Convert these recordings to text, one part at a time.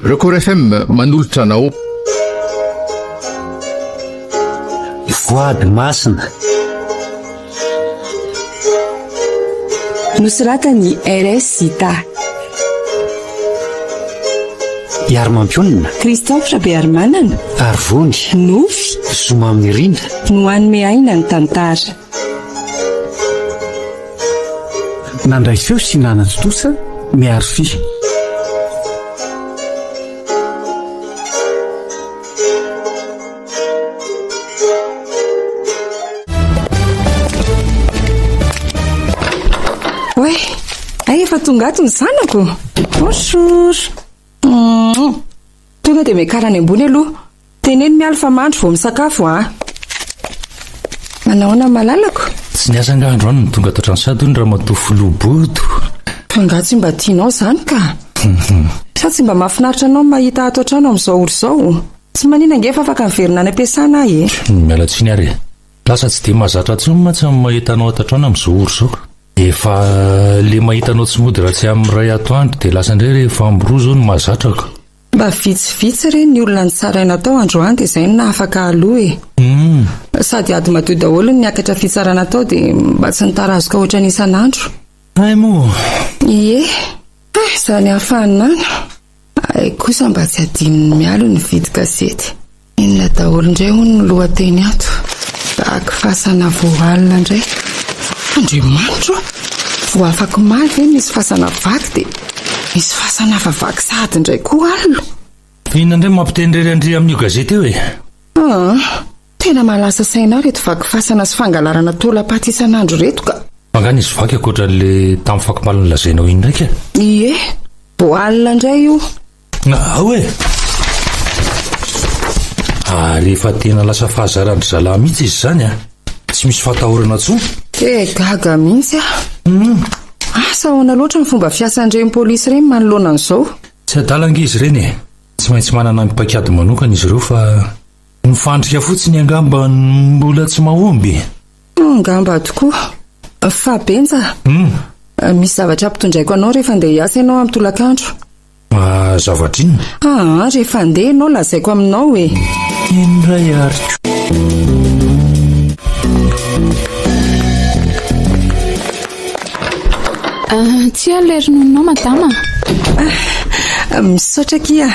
Record FM manolotra anao. Voady masina. Nosoratany RS Zita. Iarmampionina. Christophe Bearmanana. Arvony. Nofy. Zoma Mirina. Nohanome aina ny tantara. Nandray feo sy nanana tosa miaro fi. Oe, efa tonga ato ny zanako. Bonjour. Tonga dia miakarany ambony aloha. Teneny miala fa mandro vao misakafo a. Manahoana malalako? Tsy niasa nga andro any ny tonga ato an-trano ny ramatoa Lobodo. Nga tsy mba tianao zany ka. Sa tsy mba mahafinaritra anao mahita ato an-trano amin'izao oro izao. Tsy manina nge fa afaka miverina any am-piasana ahy e. Miala tsiny ary. Lasa tsy dia mahazatra intsony mantsy amin'ny mahita anao ato an-trano amin'izao oro izao. Efa le mahita anao tsy mody raha tsy amin'ny ray atoandro dia lasa indray rehefa amin'ny roa izao no mahazatrako. Mba vitsivitsy ireny ny olona nitsaraina tao androany dia izay no nahafaka aloha e. Sady ady madio daholo ny niakatra fitsarana tao dia mba tsy nitarazoko ohatra ny isan'andro. Ay moa. Ie, izany hafanana. Ay kosa mba tsy adinony mialo ny vidy gazety. Inona daholo indray hono ny lohateny ato. Vaky fasana voalina indray. Andriamanitra, vao afaka maly ve misy fasana vaky dia misy fasana vavaky sady indray koa alina. Inona indray mampitenyreny andry amin'io gazety eo e? Tena malasa saina reto vaky fasana sy fangalarana tolapaty isan'andro reto ka. Mangana izy vaky ankoatran'le tamin'ny fakimaliny lazainao iny ndraika. Ie, voalina indray io. Hoe rehefa tena lasa fahazarandry zalahy mihitsy izy zany a. Tsy misy fatahorana intsony. Gaga mihitsy a. Asa ahoana loatra ny fomba fiasan'ireny polisy ireny manoloana an'izao. Tsy adalanga izy ireny e. Tsy maintsy manana mpakady manokana izy ireo fa mifandrika fotsiny angamba mbola tsy mahomby. Angamba tokoa. Fa Benja, misy zavatra ampitondraiko anao rehefa andeha hiasa ianao amin'ny tolakandro. Zavatra inona? Rehefa andeha ianao lazaiko aminao e. Indray ary. Tsy alerinonao madama? Misaotra kia.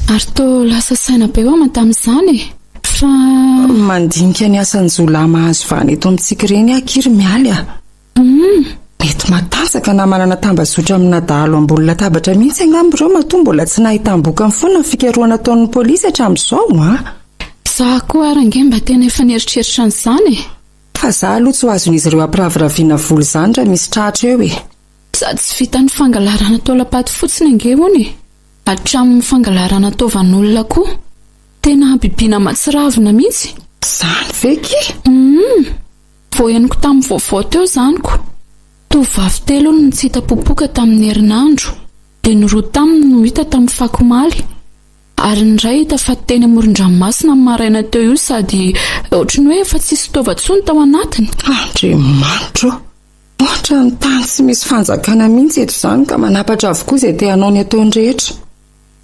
Ary to lasa saina be ho madama izany fa mandinika ny asan'ny zolahy mahazo vana eto amintsika ireny akiry mialy a. Mety matanjaka na manana tambazotra amina dahalo ambony latabatra mihitsy angamba ireo matoa mbola tsy nahitam-boka amin'ny foana ny fikarohana ataon'ny polisy hatramin'izao Za koa arange mba tena efa nieritreritra an'izany. Fa za aloha tsy ho azon'izy ireo ampiraviravina voly izany raha misy tratra eo e. Sady tsy vita ny fangalarana tolapaty fotsiny ange hony. Hatramin'ny fangalarana taovan'olona koa. Tena bibiana matsiravina mihitsy. Zany veky? Voahenoko tamin'ny vaovao teo zaniko. Tovovavy telo no tsy hita popoka tamin'ny herinandro. Dia ny roa taminy no hita tamin'ny fakomaly. Ary ny iray hita fa teny amoron-dranomasina amin'ny maraina teo io sady ohatrany hoe efa tsisy taova-tsony tao anatiny. Andriamanitra, ohatra ny tany tsy misy fanjakana mihitsy eto izany ka manapatra avokoa izay te hanao ny ataony rehetra.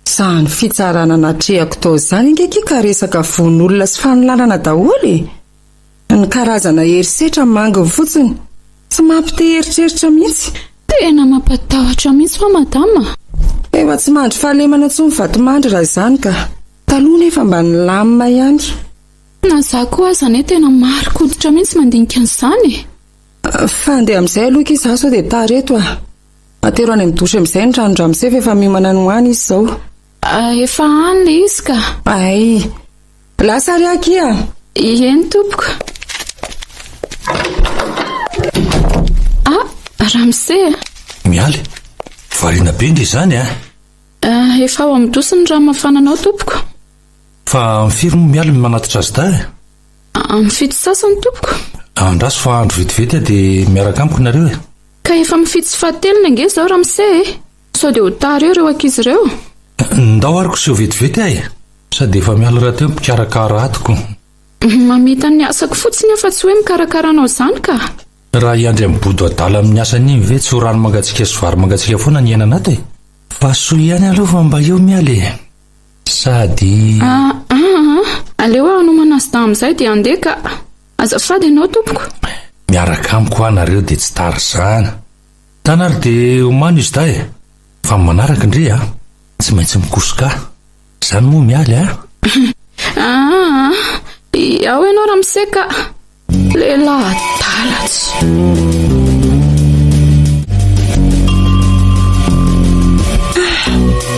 Izany fitsarana natrehako tao izany ingeki ka resaka von'olona sy fanolanana daholo e. Ny karazana herisetra manginy fotsiny tsy mampite heritreritra mihitsy. Tena mampatahotra mihitsy fa madama. Efa tsy mandry fahalemana intsony vatomandry raha izany ka. Taloha nefa mba nilamina ihany. Na za koa azany tena marikoditra mihitsy mandinika an'izany. Fa andeha amin'izay aloha ki za sao dia tareto a. Atero any amin'ny dosy amin'izay ny ranodramiseva efa miomana no any izy izao. Efa any le izy ka. Ay, lasa ry akia. Eny tompoko. Ramse. Mialy. Variana be ndry izany a. Efa ao amin'ny dosi ny rano mafananao tompoko. Fa mifiry mo mialy manatitra azy da? Mifito sasany tompoko. Andraso fa andro vetivety dia miaraka amiko nareo e. Ka efa mifito sy fahatelona ange zao Ramse e. Sao dia ho tara eo ireo ankizy ireo. Ndao ariko sy ho vetivety ahy. Sady efa miala raha teo mikarakara atoko. Mamita ny asako fotsiny efa tsy hoe mikarakara anao izany ka. Raha iandry amin'ny bodo adala amin'ny asany iny ve tsy ho rano mangatsika sy vary mangatsika foana ny iainana ato e. Pasoa ihany aloha fa mba eo mialy sady aleo aho no manazy tamin'izay dia andeha ka azafady ianao tompoko. miaraka amiko anareo dia tsy tary zana tanary dia omano izy da fa manaraka indri tsy maintsy mikosoka zany moa mialy ao ianao raha miseka lehilahy dalatsy.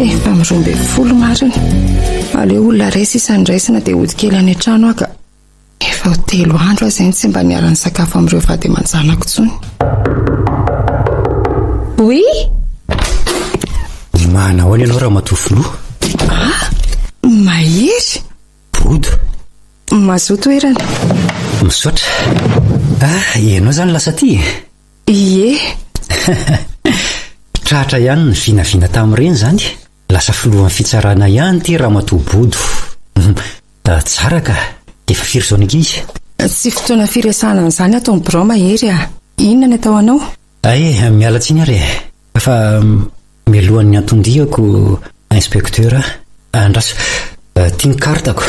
Efa mirombe folo mariny aleo olona raisy isan'ndraisina dia hodikely any an-trano aka efa ho 3 andro azy tsy mba niarany sakafo amin'ireo vady aman-janako tsony. Oui, Manao ianao raha matofoloha. mahery Bodo mazoa toerana. misaotra. Ianao zany lasa ty. Ie, Tratra ihany ny vinavina tamin'ireny zany. Lasa filohan'ny fitsarana ihany ty raha matobodo. Tsara ka. Efa firy zao ankizy. tsy fotoana firesana an'izany atao birao mahery inona ny atao anao? Miala tsiny ary fa mialohan'ny antondiako inspekteur andraso tiany kartako.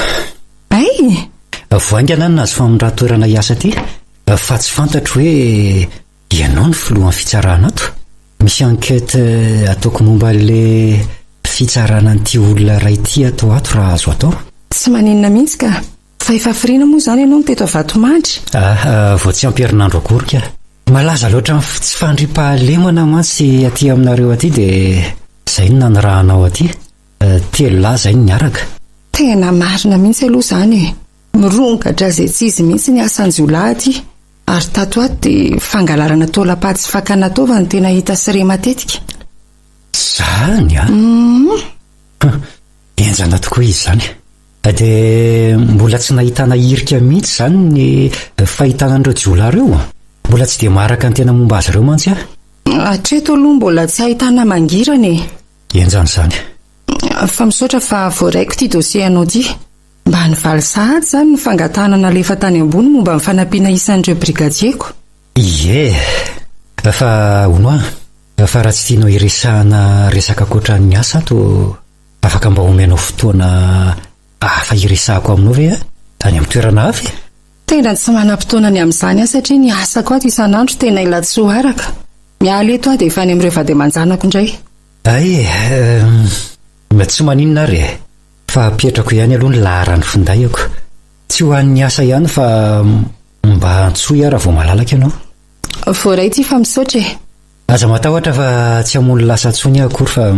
Ay, Voaingana nazo famondratoerana hiasa ty fa tsy fantatro hoe ianao ny filohan'ny fitsarana ato. Misy enquête ataoko momba le fitsarana an'ity olona ray ity atao ato raha azo atao. tsy maninona mihitsy ka fa efa firiana moa zany ianao miteto avatomandry. Vao tsy amperinandro akory ka. Malaza loatra tsy fandripahalemana mantsy aty aminareo aty dia zay no nanirahanao aty. 3 lahy zay niaraka. Tena marina mihitsy aloha zany mirongatra izay tsy izy mihitsy ny asan'izio lahy aty ary tato ato dia fangalarana taolapatsy fakana taova no tena hita sire matetika. Zany enjana tokoa izy zany. Dia mbola tsy nahitana hirika mihitsy zany ny fahitanan'ireo jiolahareo. Mbola tsy dia maharaka ny tena momba azy ireo mantsy Hatreto aloha mbola tsy ahitana mangirana enjana zany. fa misaotra fa voaraiko ity dossier anao ity mba nivaly sahady zany ny fangatanana lefa tany ambony momba ny fanampiana isan'ireo brigadieko. Ie fa hono fa raha tsy tianao iresahana resaka koatran'ny asa to afaka mba omenao fotoana hafa iresahako aminao ve tany amin'ny toerana hafa. Tena tsy manam-potoana ny amin'izany satria ny asako ato isan'andro tena ilatsoa araka. Mialy eto aho dia efa any amin'ireo vady aman-janako indray. Tsy maninona ary fa apetrako ihany aloha ny laharany findayako. Tsy ho an'ny asa ihany fa mba antsoa raha vao malalaka ianao. Voaray ity fa misaotra Aza matahotra fa tsy hamono lasa ntsony akory fa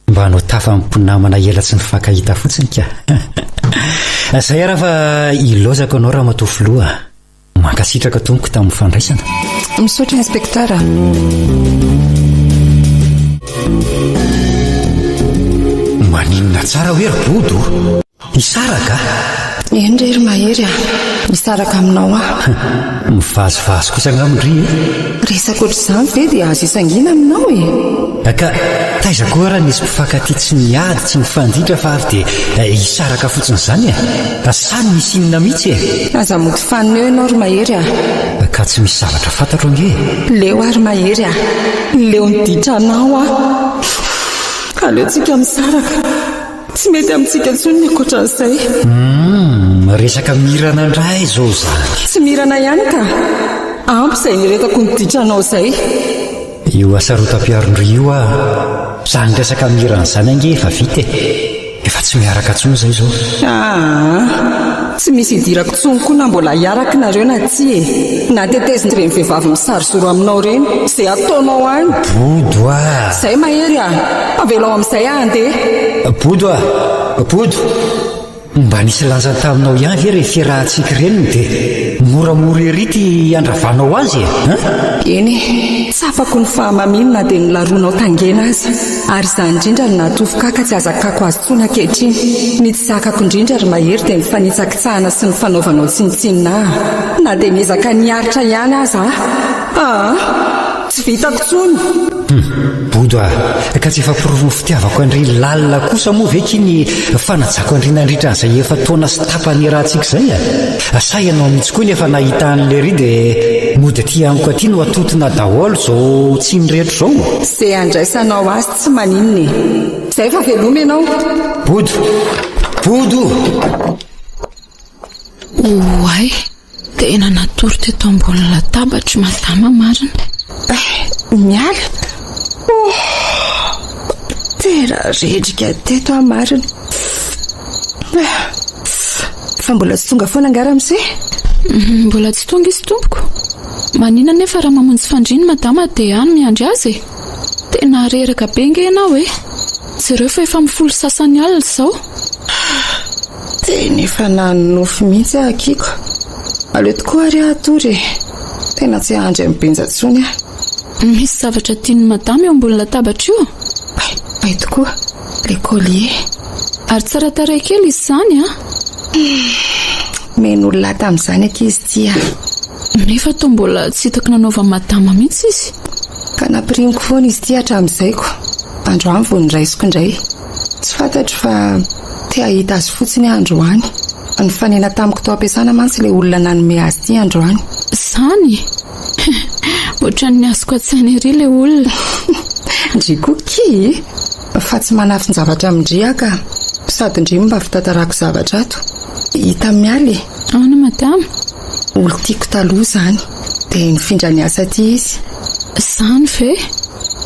mba hanao tafampinamana ela tsy nifankahita fotsiny ka. Zay raha fa ilozako anao raha matofoloha. Mankasitraka tompoko tamin'ny fandraisana. misaotra inspektara. Maninona tsara hoe ry Bodo isaraka. Endrery mahery misaraka aminao Mivazivazy kosa ngamindry resaka ohatr'izany ve dia azo isangina aminao ka taiza koa raha nisy mpifankaty tsy niady tsy mifanditra fa avy dia isaraka fotsiny zany samy misy inona mihitsy aza mody fanina eo ianao ry mahery ka tsy misy zavatra fantatro ange. leo ary mahery leo niditra anao aleotsika misaraka tsy mety amintsika ntsony ny akoatran'izay. Resaka mirana indray zao zany. Tsy mirana ihany ka ampy izay niretako niditra anao izay. Io asarotam-piarondro io zany resaka mirana zany ange efa vita efa tsy miaraka ntsony izay zao. Tsy misy idirako tsony koa na mbola hiaraka nareo na tsy na teteziny ireny vehivavy misarizoro aminao reny izay ataonao any. Bodo Zay mahery avelao amin'izay andeha. Bodo Bodo mba nisy lanjany taminao ihany ve rehefa rahantsika reniny dia moramora ery ty andravanao azy eny tsapako ny fahamaminina dia nilaronao tangena azy ary izany indrindra ny nahatofokaka tsy azakako azy tsony ankehitriny. Ny tsy zakako indrindra ry mahery dia ny fanitsakitsahana sy ny fanaovanao tsinitsinina na dia niezaka niaritra ihany aza tsy vitako tsony. bodo ka tsy efa pirovony fitiavako andry lalina kosa moa ve kiny fanajako andry nandritran'izay efa taona sy tapany rahantsika izay sa ianao mihitsy koa nefa nahita an'le ry dia mody aty amiko aty no atotona daholo zao tsy mirehetro zao izay andraisanao azy tsy maninony izay efa veloma ianao bodo oay tena natory teto ambony latabatra madama marina miala tera redrika teto a marina fa mbola tsy tonga foana angara amin'izay mbola tsy tonga izy tompoko manina nefa raha mamonjy fandriny madama dia any miandry azy tena reraka be nge ianao tsy ireo fa efa mifolo sasany alina izao tena efa nanofo mihitsy akiko aleo tokoa ary atory tena tsy andry ambenjatsony misy zavatra tiany madama eo ambony latabatra io ay tokoa le collier ary tsara taray kely izy izany men'olona tamin'izany ankizy tia nefa to mbola tsy hitako nanaovany madama mihitsy izy ka nampirimiko foana izy tia hatramin'izayko androany vao niraisiko indray tsy fantatro fa tia hita azy fotsiny androany ny fanena tamiko tao ampiasana mantsy ilay olona nanome azy tia androany izany ohatran'ny azoko an-tsaina ery ilay olona ndrikoki fa tsy manafy ny zavatra mindriaka sady ndrimo mba fitantarako zavatra ato hita mialy ana madama olo tiako taloha izany dia nifindra ny asa tia izy izany ve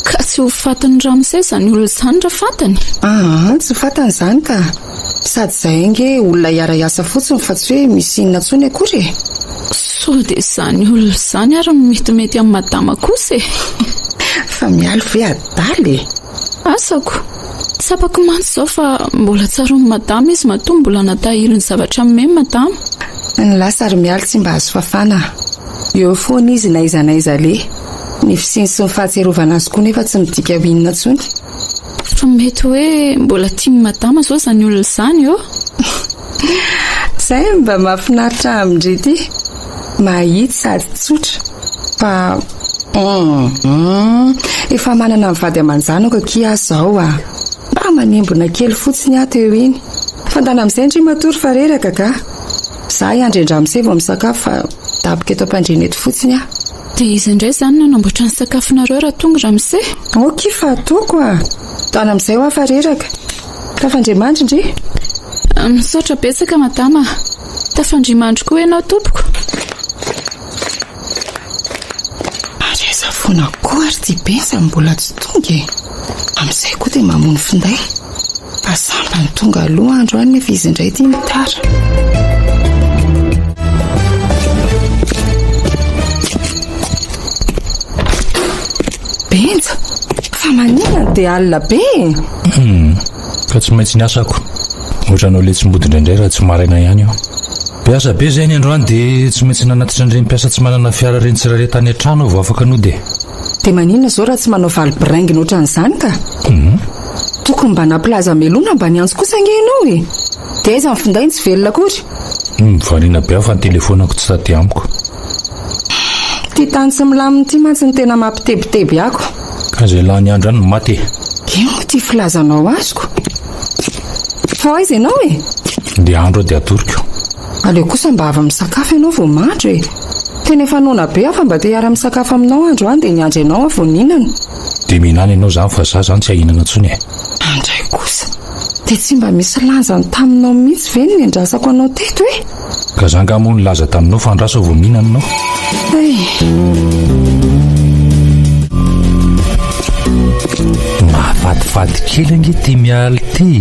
ka tsy ho fatany ramosay izany olona izany raha fatany tsy fatany izany ka sady izay nge olona hiara-iasa fotsiny fa tsy hoe misy inona ntsony akory so dia izany olona izany ary metimety amin'ny madama kosa fa mialy ve adaly asako tsapako mantsy izao fa mbola tsaroany madama izy matoa mbola natahilo ny zavatra mimeny madama ny lasa ary mialy tsy mba azo fafana eo foana izy na iza na iza le ny fisiny sy ny fahatserovana azy koa nefa tsy midika ho inona ntsony fa mety hoe mbola tiany madama izao izany olona izany izay mba mahafinaritra amindrety mahitsy sady tsotra fa efa manana mivady aman-janako aky aho izao mba manembona kely fotsiny ato eo iny fantana amin'izay ndry matory fa reraka ka za iandrendra amin'izay vao misakafo fa daboka eto am-pandreny eto fotsiny dia izy indray izany nanamboatra ny sakafonareo raha tonga ramosay oky fa ataoko tany amin'izay ho afa reraka tafandrimandry ndry misaotra betsaka madama tafandrimandry koa ianao tompoko areza foana koa ary ty bensany mbola tsy tonga amin'izay koa dia mamono finday fa samba ny tonga aloha andro any nefa izy indray ty mitara benja fa manina dia alina be ka tsy maintsy ny asako ohatranao le tsy mbody indraindray raha tsy maraina ihany aho piasa be zay ny androany dia tsy maintsy nanatitra an'ireny mpiasa tsy manana fiara reny tsiraretany an-trano vao afaka no dia maninona izao raha tsy manao valibiraingina ohatran'izany ka tokony mba naplaza melona mba niantso kosa ange ianao dia aiza ny finday ny tsy velona akory mivaliana be aho fa ny telefonako tsy taty amiko ty tany tsy milaminy ty mantsy ny tena mampitebiteby ako ka izay lahy ny andro any no maty io ty filazanao azoko fa aiza ianao dia andro dia atoriko aleo kosa mba avy misakafo ianao vao mandro tena efa nona be aho fa mba te hiara-misakafo aminao andro any dia niandry ianao aho vao ninana dia mihinana ianao izany fa za izany tsy hahinana intsony andray kosa dia tsy mba misy lanjany taminao mihitsy ve ny andrasako anao teto ka zany ka moa nilaza taminao fa andrasa vao mihinananao mahafadifady kely ange ty mialy ty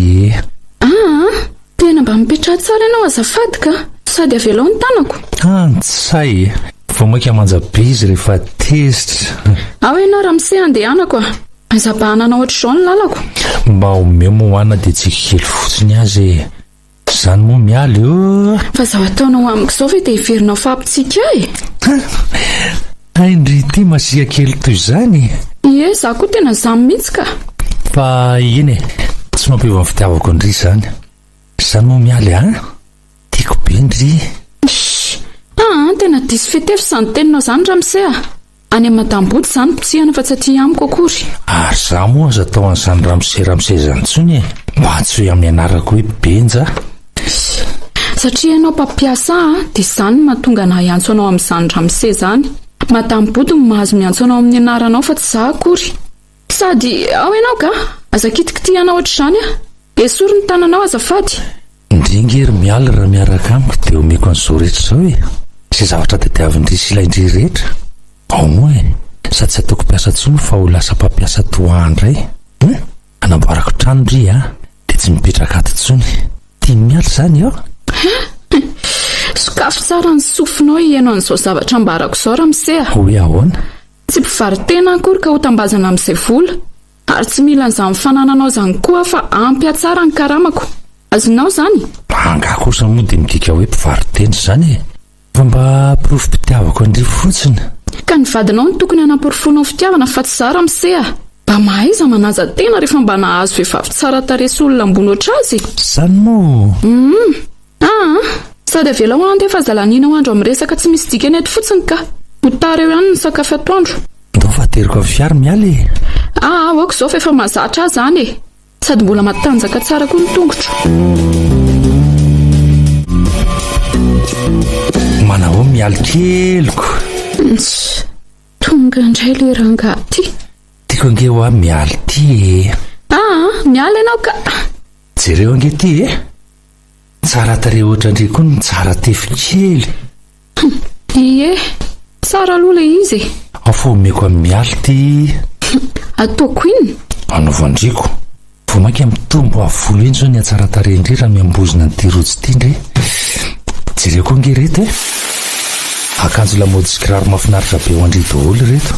tena mba mipetraha tsara ianao azafady ka sady avelao ny tanako antsay vao maika manja-be izy rehefa tezitra ao ianao ramosay andehanako zabahanana ohatra izao ny lalako mba omeo moana dia tsy kely fotsiny azy izany moa mialy io fa zaho ataonao amiko izao ve dia hiverinao fampitsika aindry ty masika kely toy izany ie za koa tena zamy mihitsy ka fa eny tsy mampiova ny fitiavako indry izany izany moa mialy tiako be ndry tena diso fetefy izany teninao izany ramosay any Madamboty izany pitsihana fa tsy aty amiko akory. Ary za moa aza atao an'izany ramosezany tsony e, mba tsy hoe amin'ny anarako hoe benja. Satria ianao mpampiasa dia izany no mahatonga na hiantso anao amin'izany ramose zany. Madamboty no mahazo miantso anao amin'ny anaranao fa tsy za akory. Sady ao ianao ka aza kitikitihanao ohatr'izany esory ny tananao azafady. Indringery miala raha miaraka amiko dia omeko an'izao rehetra izao e, sy zavatra tadiavindry sy ilaindry rehetra. Ao moa e, sady tsy ataoko mpiasa intsony fa ho lasa mpampiasa toandray. Anamboarako trano ry dia tsy mipetraka ato intsony. Tia miala izany ao. Sokafo tsara ny sofinao ianao an'izao zavatra ambarako izao ramose. Hoe ahoana? Tsy mpivaritena akory ka ho tambazana amin'izay vola, ary tsy mila an'izany fanananao izany koa fa ampy atsara ny karamako. Azonao izany? Anga kosa moa dia midika hoe mpivaritena izany e, fa mba porofom-pitiavako andry fotsiny. Ka ny vadinao no tokony hanaporofonao fitiavana fa tsy za ramose. Mba mahaiza manaja tena rehefa mba nahazo vehivavy tsara taresy olona ambony oatra azy. Izany moa. Sady avela ho andefa zalaniana ho andro amin'ny resaka tsy misy dikany eto fotsiny ka hotara eo ihany ny sakafo atoandro. Ndao fateriko amin'ny fiara miala e. Aoko izao fa efa mahazatra azy zany e, sady mbola matanjaka tsara koa ny tongotro. Manao miala keliko. Tonga indray le rangaty. Tiako ange ho miala ty e. Miala ianao ka. Jereo ange ty e. Tsara tare ohatra indray koa ny tsara tefikely. Ie, tsara aloha le izy. Afo omeko amin'ny miala ty. Ataoko iny? Anaovandriko. Vao mainka mitombo avolo iny zao ny atsara tare indray raha miambozina ny rojo ty indray. Jereo koa nge reto e. Akanjo lamaody sy kiraro mahafinaritra be ho andry daholo reto.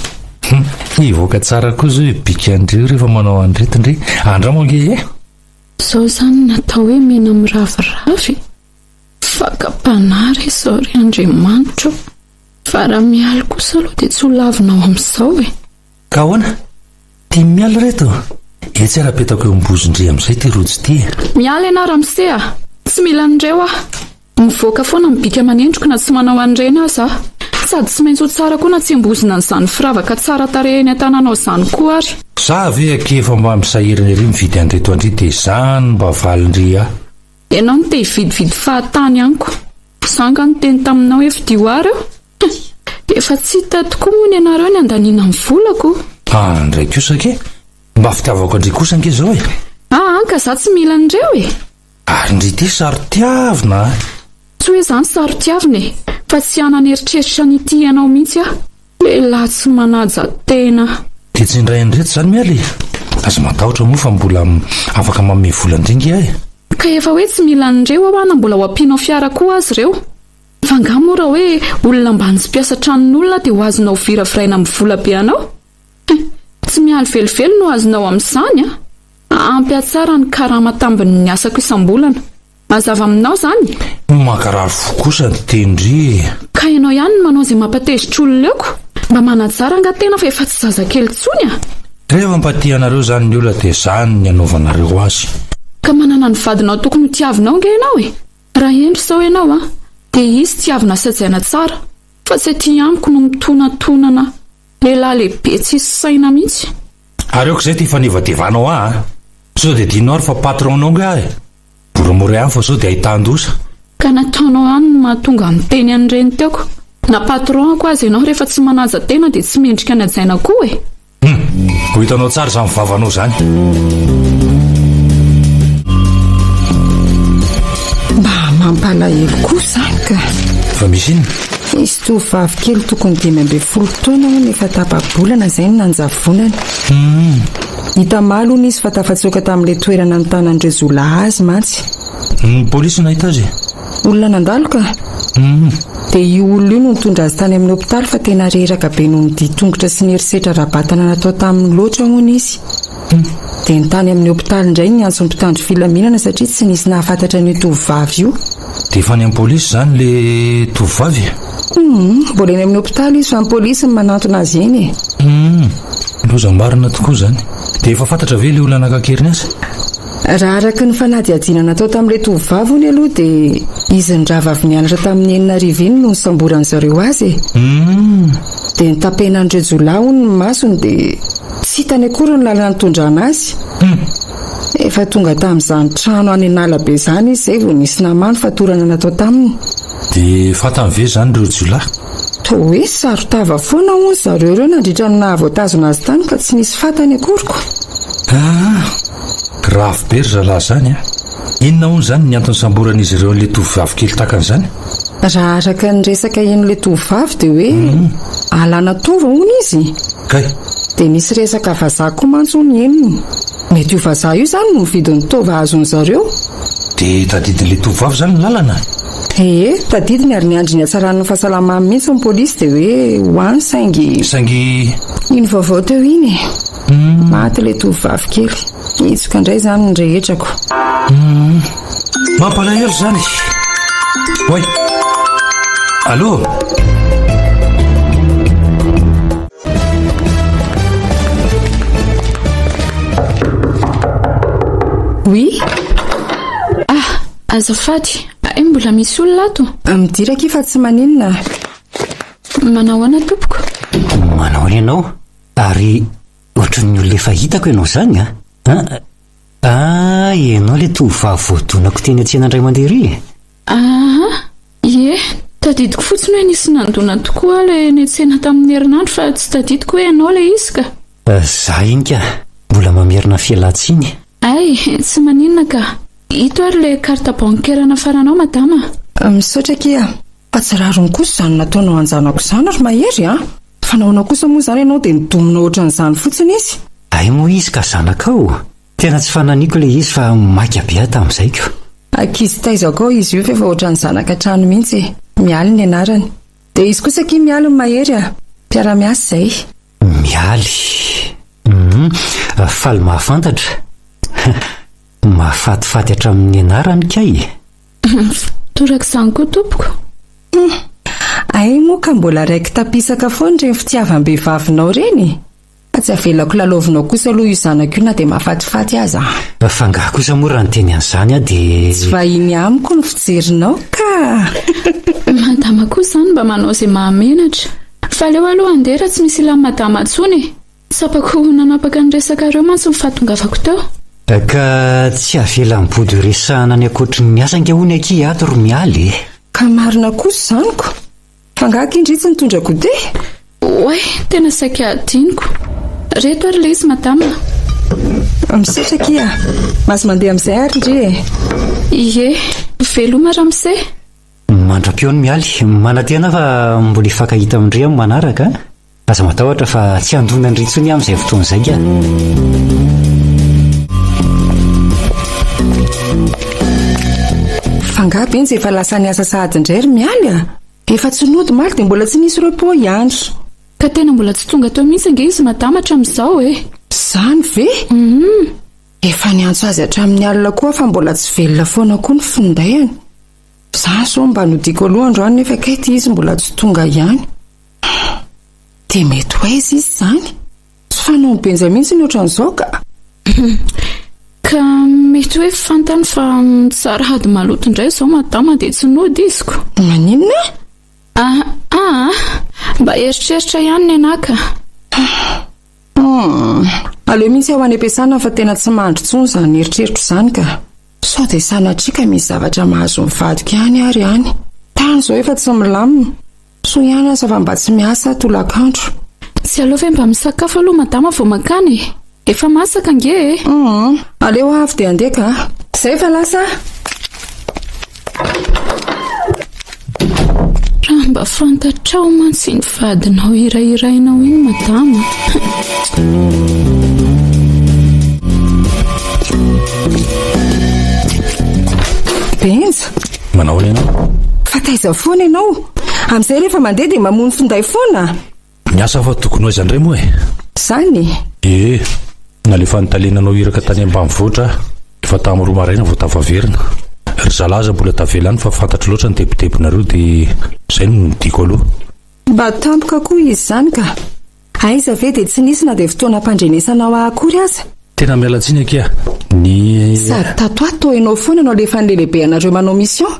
Ivoaka tsara koa zao bika andreo rehefa manao andreto indray. Andramo nge e. Zao zany natao hoe mena miraviravy. Fakapanary izao ry Andriamanitra. Fa raha miala kosa aloha dia tsy ho lavinao amin'izao e. Ka ahoana? Tia miala reto? Etsy arapetako eo ambozindray amin'izay ty rojo ty. Miala ianao ramose tsy mila andreo mivoaka foana mibika manendriko na tsy manao an'ireny aza. Sady tsy maintsy ho tsara koa na tsy ambozina n'izany firavaka tsara tarehiny an-tananao izany koa ary. Za ve akefa mba misahirana ery mividy andreto andry dia izany mba valindry Ianao no te hividividy fahatany aniko. Sanga ny teny taminao hoe fidio ary eo. Efa tsy hita tokoa moa ny ianareo ny andaniana amin'ny volako. Ndray kosa ke? Mba fitiavako andry kosa ange zao e. Ka za tsy mila andreo e. Ary ndry ty saro tiavina. Tsy hoe izany saro tiavina e, fa tsy hanana eritreritra ny ity ianao mihitsy lehilahy tsy manaja tena. Dia tsy indray andreto izany miala. Aza matahotra moa fa mbola afaka manome vola indringy ahy. Ka efa hoe tsy mila andreo na mbola ho ampianao fiara koa azy ireo. Fa angamba raha hoe olona mbany sy mpiasa tranon'olona dia ho azonao viraviraina amin'ny vola be anao. Tsy mihaly velively no azonao amin'izany ampy atsara ny karama tambiny ny asako isam-bolana. Mazava aminao zany. Mankarary fo kosa ny tendry. Ka ianao ihany manao izay mampatezitra olona eoko. Mba manatsara nga tena fa efa tsy zazakely intsony Rehefa mpatianareo zany ny olona dia zany ny anaovanareo azy. Ka manana ny vadinao tokony tiavinao nge ianao e. Raha endry sao ianao dia izy tiavina sajaina tsara. Fa tsy aty amiko no mitonantonana lehilahy lehibe tsy isy saina mihitsy. Areoko izay ty fanevadevanao sao dia dinao ary fa patronao nga moramora ihany fa sao dia ahitan-dosa. Ka nataonao any no mahatonga miteny an'ireny teoko. Na patron ako azy ianao rehefa tsy manaja tena dia tsy mendrika ny ajaina koa e. Ho hitanao tsara izany vavanao zany. Mba mampalahelo koa izany ka. Fa misy iny? Misy tovovavy kely tokony 12 taona ho nefa tapa-bolana izay no nanjavonany. Hita malo izy fa tafatsoaka tamin'ilay toerana ny tanan'ireo zolahy azy mantsy. Ny polisy nahita azy? Olona nandalo ka? Dia io olona io no nitondra azy tany amin'ny hopitaly fa tena reraka be noho ny ditongotra sy ny herisetra rabatana natao tamin'ny loatra hono izy. Dia nytany amin'ny hopitaly indray ny antso ny mpitandro filaminana satria tsy nisy nahafantatra ny tovovavy io. Dia efa ny amin'ny polisy zany le tovovavy? Mbola eny amin'ny hopitaly izy fa ny polisy ny manantona azy eny Loza marina tokoa zany. Dia efa fantatra ve ilay olona nakakeriny azy? Raha araka ny fanadihadiana natao tamin'ilay tovavony aloha dia izy ny ravavy nianatra tamin'ny 4 iny no nysamboran'izareo azy dia nitapena an'ireo jolahy ny masony dia tsy hitany akory ny lalana nitondrana azy. Efa tonga tamin'izany trano any an'alabe izany izy izay vao nisy namany fatorana natao taminy. Dia fatan've zany ireo jolahy? Toa hoe sarotava foana hono zareo ireo nandritra ny nahavoatazona azy tany ka tsy nisy fatany akoriko. Grave be ry zalahy zany a. Inona hono zany ny antony samboran'izy ireo n'ilay tovavy kely takan'izany? Raha araka ny resaka en'ilay tovavy dia hoe alana tova hono izy. Kay Dia nisy resaka vazaha koa mantsy hono eniny. Mety io vazaha io zany no mividy ny tova azony zareo. dia tadidin'ilay tovavy zany ny lalana? Tadidiny ary niandry ny hatsaran'ny fahasalamany mihitsy ny polisy dia hoe hoany saingy iny vaovao teo iny maty ilay tovavy kely. Itsoka indray zany ny rehetrako. Mampalahelo zany. Oy, allô? Oui, azafady, mbola misy olona ato? midiraka fa tsy maninona. Manao ana tompoko? Manao any ianao? Ary ohatran'ny olona efa hitako ianao zany ianao ilay tovavy voadonako teny an-tsena indray mandeha ry? Ie, tadidiko fotsiny hoe nisy nandona tokoa ilay niantsena tamin'ny herinandro fa tsy tadidiko hoe ianao ilay izy ka. Za iny ka, mbola mamerina fialatsiny. Ay, tsy maninona ka. Ito ary ilay karta bankerana faranao madama. Misaotra kia, fa tsy rariny kosa izany nataonao anjanako izany ary mahery fanaonao kosa moa izany ianao dia nidomina ohatran'izany fotsiny izy. Ay moa izy ka zanakao. Tena tsy fananiko ilay izy fa maika be tamin'izayko. Ankizy taizako izy io fa ohatran'ny zanaka trano mihitsy. Mialy ny anarany. Dia izy kosa kia mialy ny mahery mpiara-miasa izay. Mialy. Faly mahafantatra. Mahafatifaty hatramin'ny anarany kay. Toraka izany koa tompoko. Ay moa ka mbola raiky tapisaka foana ireny fitiavam-behivavinao ireny. Fa tsy avelako lalaovinao kosa aloha io zanako io na dia mahafatifaty aza. Fangaha kosa moa raha ny teny an'izany dia tsy vahiny amiko ny fijerinao ka. Madama koa izany mba manao izay mahamenatra. Fa aleo aloha andera tsy misy ilany madama intsony. Sapako nanapaka ny resaka ireo mantsy mifatongavako teo. Ka tsy avela mibody resahana ny akoatry ny asa anka hono aky ato ro mialy. Ka marina kosa zaniko. Fangaka indritsy nitondra gode? Oe, tena saika adiniko. Reto ary ilay izy madama. Misaotra kia, masy mandeha amin'izay ary ndre? Ie, veloma ramose. Mandra-peo ny mialy, manatena fa mbola hifankahita amindre amin'ny manaraka. Aza matahotra fa tsy andona ny ritsony amin'izay fotoan'izay ka. Fangaby enjy efa lasa ny asa sahady indray ry mialy Efa tsy nody maly dia mbola tsy nisy repos ihany. Ka tena mbola tsy tonga tao mihitsy ange izy madama hatramin'izao Zany ve? Efa niantso azy hatramin'ny alina koa fa mbola tsy velona foana koa ny findayany. Za so mba nodiko aloha androany nefa kety izy mbola tsy tonga ihany. Dia mety ho aiza izy zany? Tsy fanao benja mihitsy ny ohatran'izao ka. Ka mety hoe fantany fa tsara hady maloto indray izao madama dia tsy nody iziko. Maninona? Mba eritreritra ihany ny anaka. Aleo mihitsy ao any am-piasana fa tena tsy mandry intsony izany eritreritro izany ka. Sao dia sanatrika misy zavatra mahazo mivadika ihany ary ihany. Tany izao efa tsy milamina. So ihany asa fa mba tsy miasa tolakandro. Tsy aleo ve mba misakafo aloha madama vao makany? Efa masaka ange Aleo avy dia andeha ka. Izay fa lasa. Raha mba fantatrao mantsy ny vadinao irairainao iny madama. Benja. Manao ianao? Fa taiza foana ianao. Amin'izay rehefa mandeha dia mamono finday foana. Miasa fa tokony ho aiza indray moa Zany? Nalefa nitalenanao iraka tany ambanivohitra efa tamin'ny 2 maraina vao tafaverina. Ry zalaza mbola tavelany fa fantatro loatra ny tebotebonareo dia izay no nodiko aloha. Mba tampoka koa izy zany ka. Aiza ve dia tsy nisy na dia fotoana ampandrenesanao akory aza? tena mialatsiny akia ny sady tato ato ianao foana anao lefa ny lehibe anareo manao mission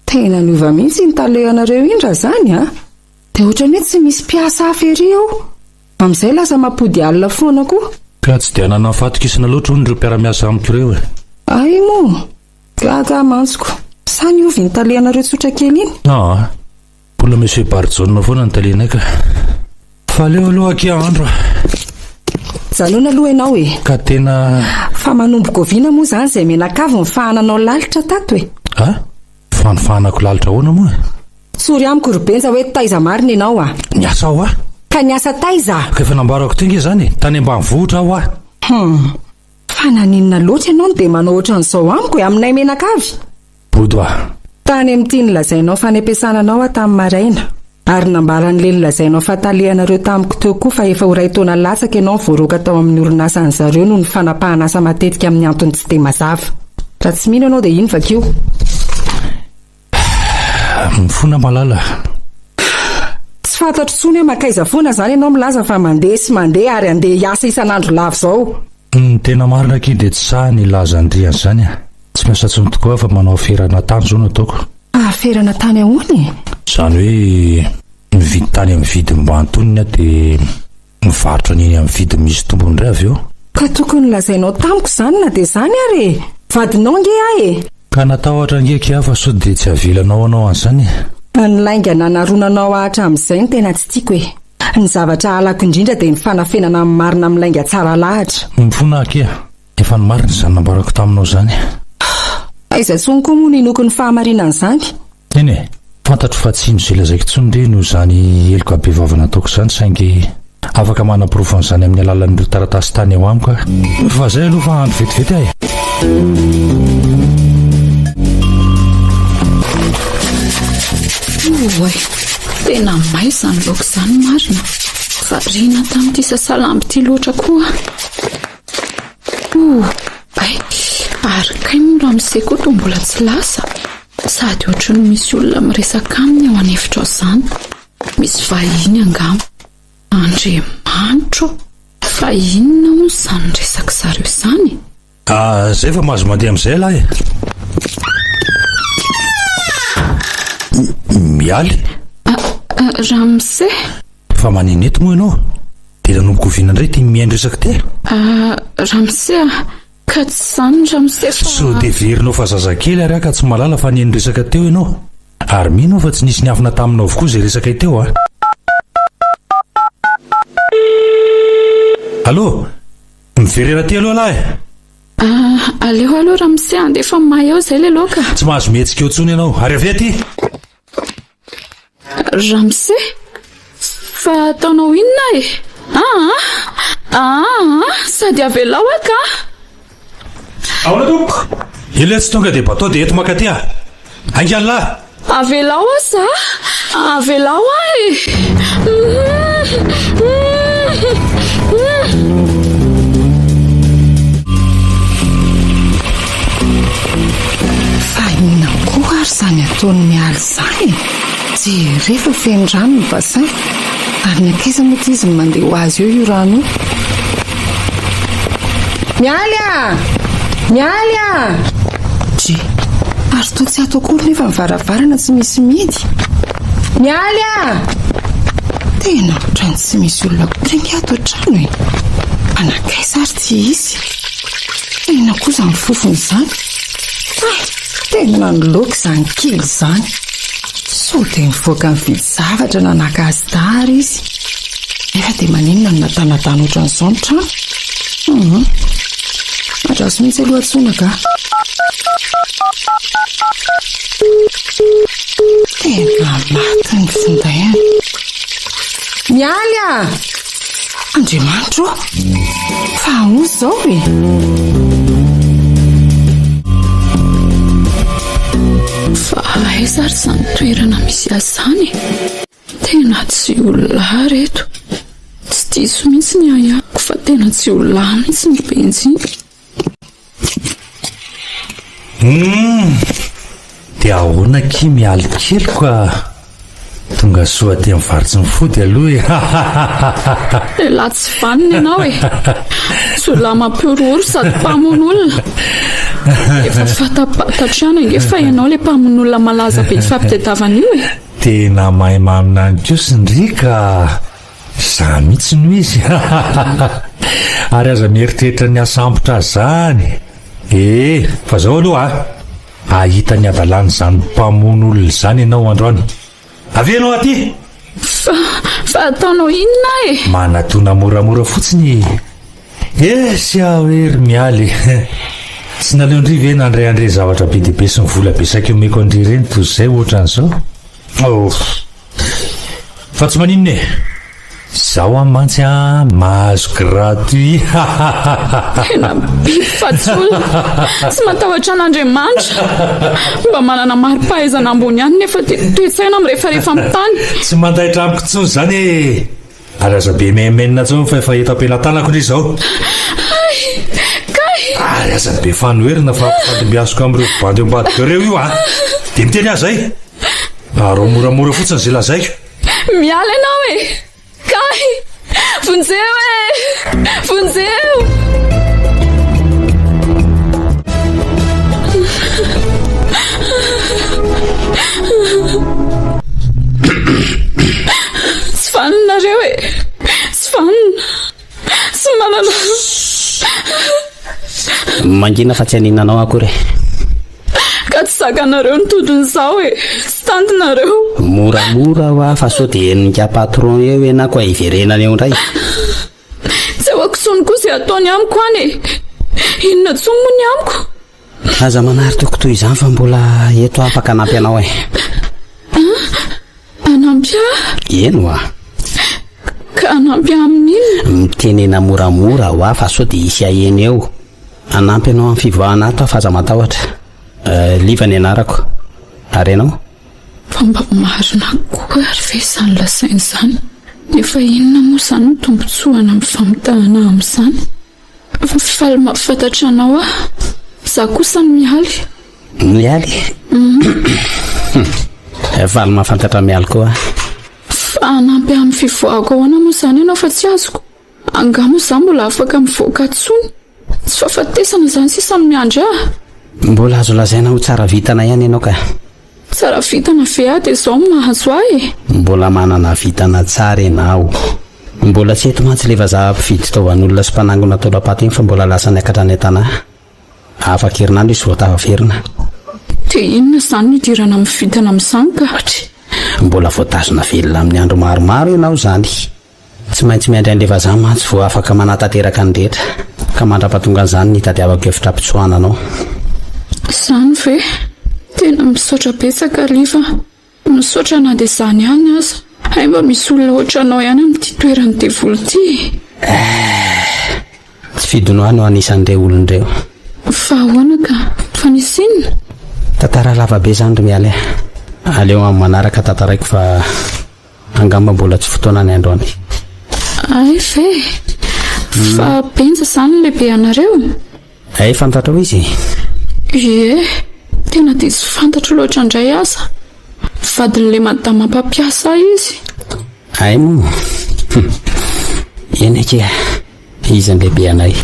tena niova mihitsy ny talehanareo indra zany a dia ohatrany hoe tsy misy mpiasa hafa ery ao amin'izay lasa mampody alina foana koa ka tsy dia nanafatonkisina loatra hono ireo mpiara-miasa amiko ireo e ay mo gaga mantsoko sa ny ovy ny talehanareo tsotra kely iny mbola monsieur Barjona foana ny talena ka fa leo aloha akia andro janoana aloha ianao e ka tena fa manomboka oviana moa zany izay menakavy mifahananao lalitra tato e fanofahanako lalitra hoana moa tsory amiko robenja hoe taiza marina ianao a niasa aho ka niasa taiza ka efa nambarako tenga zany tany ambanivohitra aho fa naninona loatra ianao no dia manao ohatran'izao amiko e aminay menakavy bodo tany amin'ity nilazainao fa niampiasana anao tamin'ny maraina ary nambaran'le nilazainao fa talehanareo tamiko teo koa fa efa ho ray taona latsaka ianao nivoaroaka tao amin'ny orinasa an'zareo no ny fanapahana asa matetika amin'ny antony tsy dia mazava raha tsy mino ianao dia iny vakio mifona malala tsy fantatro tsony hoe makaiza foana zany ianao milaza fa mandeha sy mandeha ary andeha hiasa isan'andro lava zao tena marina aky dia tsy saha ny laza andriany zany tsy miasa tsony tokoa fa manao aferana tany zao no ataoko aferana tany ahoany zany hoe mividy tany amin'ny vidy mbo antonina dia mivarotra niny amin'ny vidy misy tombony ray avy eo ka tokony lazainao tamiko zany na dia zany ary vadinao nge ahy e ka natao ohatra ngeka aho fa sao dia tsy avilanao anao an'izany nylainga nanaronanao ahatra amin'izay ny tena tsy tiako e ny zavatra halako indrindra dia ny fanafenana amin'ny marina milainga tsara lahatra mifona akia efa ny marina izany nambarako taminao zany aiza tsony koa moa ninoko ny fahamarinan'izany eny e fantatro fa tsy ino izay lazaiko tsony re no zany eloko abevavana ataoko zany saingy afaka manaporofan' amin'ny alalan'ireo taratasy tany eo amiko fa zay aloha fa andro vetivety ahy oay tena may izany laoko izany marina variana tamin'ity sasalamby ity loatra koa ary kay moa amin'izay koa toa mbola tsy lasa sady ohatra no misy olona miresaka aminy ao anefitra ao izany misy vahiny angamo Andriamanitro fa inona moa izany resaka zareo izany zay fa mahazo mandeha amin'izay lahy mialy Ramse fa maninety moa ianao dia nanomboka oviana indray tia mihaino resaka te Ramse ka tsy izany Ramse fa so dia verinao fa zazakely ary ka tsy malala fa nihaino resaka teo ianao ary mino fa tsy nisy niafina taminao avokoa izay resaka teo Allô miverera ty aloha lahy aleo aloha Ramse andefa may ao izay le loaka tsy mahazo mihetsika eo tsony ianao ary avy aty Ramse fa ataonao inona e sady avelao aka ahoana tompoko ilay tsy tonga dia batao dia eto makaty angany lahy avelao asa avelao fa inona koa ary izany ataony mialy izany jerefa feno rano ny basin ary ny akaiza moa ty izy ny mandeha ho azy eo io rano mialy je ary toa tsy ato akory nefa mivaravarana tsy misy midy mialy tena ohatrany tsy misy olona korengy ato an-trano e anakaiza ary tsy izy tena koza ny fofony izany tena ny loaka izany kely izany so dia mivoaka ny vidy zavatra nanaka azy dary izy nefa dia maninona ny natanatana ohatran'izao ny trano adraso mihitsy aloha tsonaka tena maty ny findayany mialy Andriamanitro fa ahoana izao e fa aiza ary izany toerana misy azy izany tena tsy olona reto tsy diso mihitsy ny ayako fa tena tsy olona mihitsy ny benjiny dia ahoana ky mialy kely ka tonga soa ty mivarotsy mifody aloha e latsy vaniny ianao e sola mampiroro sady mpamono olona efa fatapatatrana ingefa ianao le mpamono olona malaza be ny fampitadiavana io e tena mahay maminany ko syndrika za mihitsy no izy ary aza mieritreritra ny asambotra zany fa zao aloha ahita ny adalany zany mpamono olona zany ianao androany avy anao aty fa ataonao inona e manatona moramora fotsiny sy ahoery mialy tsy naleondriva e nandray andre zavatra be deabe sy mivola besaka omeko andry reny toy zay ohatran'izao fa tsy maninona e zaho amantsy mahazo gratuit tena biby fa tsy olona tsy matahotra an'Andriamanitra mba manana mari-pahaizana ambony ihany nefa dia toe-tsaina amin'ny rehefa mitany tsy mandahitra amiko tsony zany e ary aza be maimainina tsony fa efa eto ampelantanako indray zao ary aza be fanoherina fa fandimbiazoko amin'ireo bandy ambadika reo io dia miteny azy zay ary moramora fotsiny zay lazaiko miala ianao e kay vonjeo e vonjeo tsy faninareo e tsy fanina sy manana mangina fa tsy aninanao akory ka tsy zakanareo ny todin'izao e tsy tandinareo moramora hoa fa so dia nika patron eo ena koa iverenany eo indray tsy hoako tsony koa izay ataony amiko any e inona tsony moa ny amiko aza manary toko toy izany fa mbola eto afaka anampy anao e anampy eno a ka anampy amin'inona mitenena moramora hoa fa so dia isy aheny eo anampy anao amin'ny fivoahana ato fa aza matahotra liva ny anarako ary ianao fa mba marina koa ary ve izany lasainy izany nefa inona moa izany no tombontsoana amin'ny famitahana amin'izany faly mampafantatra anao za kosa ny mialy faly mahafantatra mialy koa fa anampy amin'ny fivoahako ahoana moa izany ianao fa tsy azoko angamo izany mbola afaka mivoaka tsony tsy fahafatesana izany sisa ny miandry mbola azo lazaina ho tsara vitana ihany ianao ka tsara vitana ve dia izao mahazo e mbola manana vitana tsara ianao mbola tsy eto mantsy le vazaha mpividy taovan'olona sy mpanangona taolapaty iny fa mbola lasa niakatra ny an-tana afaka herinandro izy voatafaverina dia inona izany nidirana amin'ny vitana amin'izany ka mbola voatazona velona amin'ny andro maromaro ianao zany tsy maintsy miandry an'le vazaha mantsy vo afaka manatateraka ny rehetra ka mandrapatonga an'izany nitadiavako hevitra mpitsoananao izany ve tena misaotra betsaka liva misaotra na dia izany ihany aza hay mba misy olona ohatranao ihany amin'ity toerany devoly ity tsy fidino any ho anisan'ireo olon'ireo fa ahoana ka fa nisy inona tantara lavabe izany ry miala aleo amin'ny manaraka tantaraiko fa angamba mbola tsy fotoana ny androany ay ve fa benja izany lehibe anareo ay fantatra ho izy tena dia tsy fantatro loatra indray aza vadin'le madama mpampiasa izy ay moa eny eky izy ny lehibe anay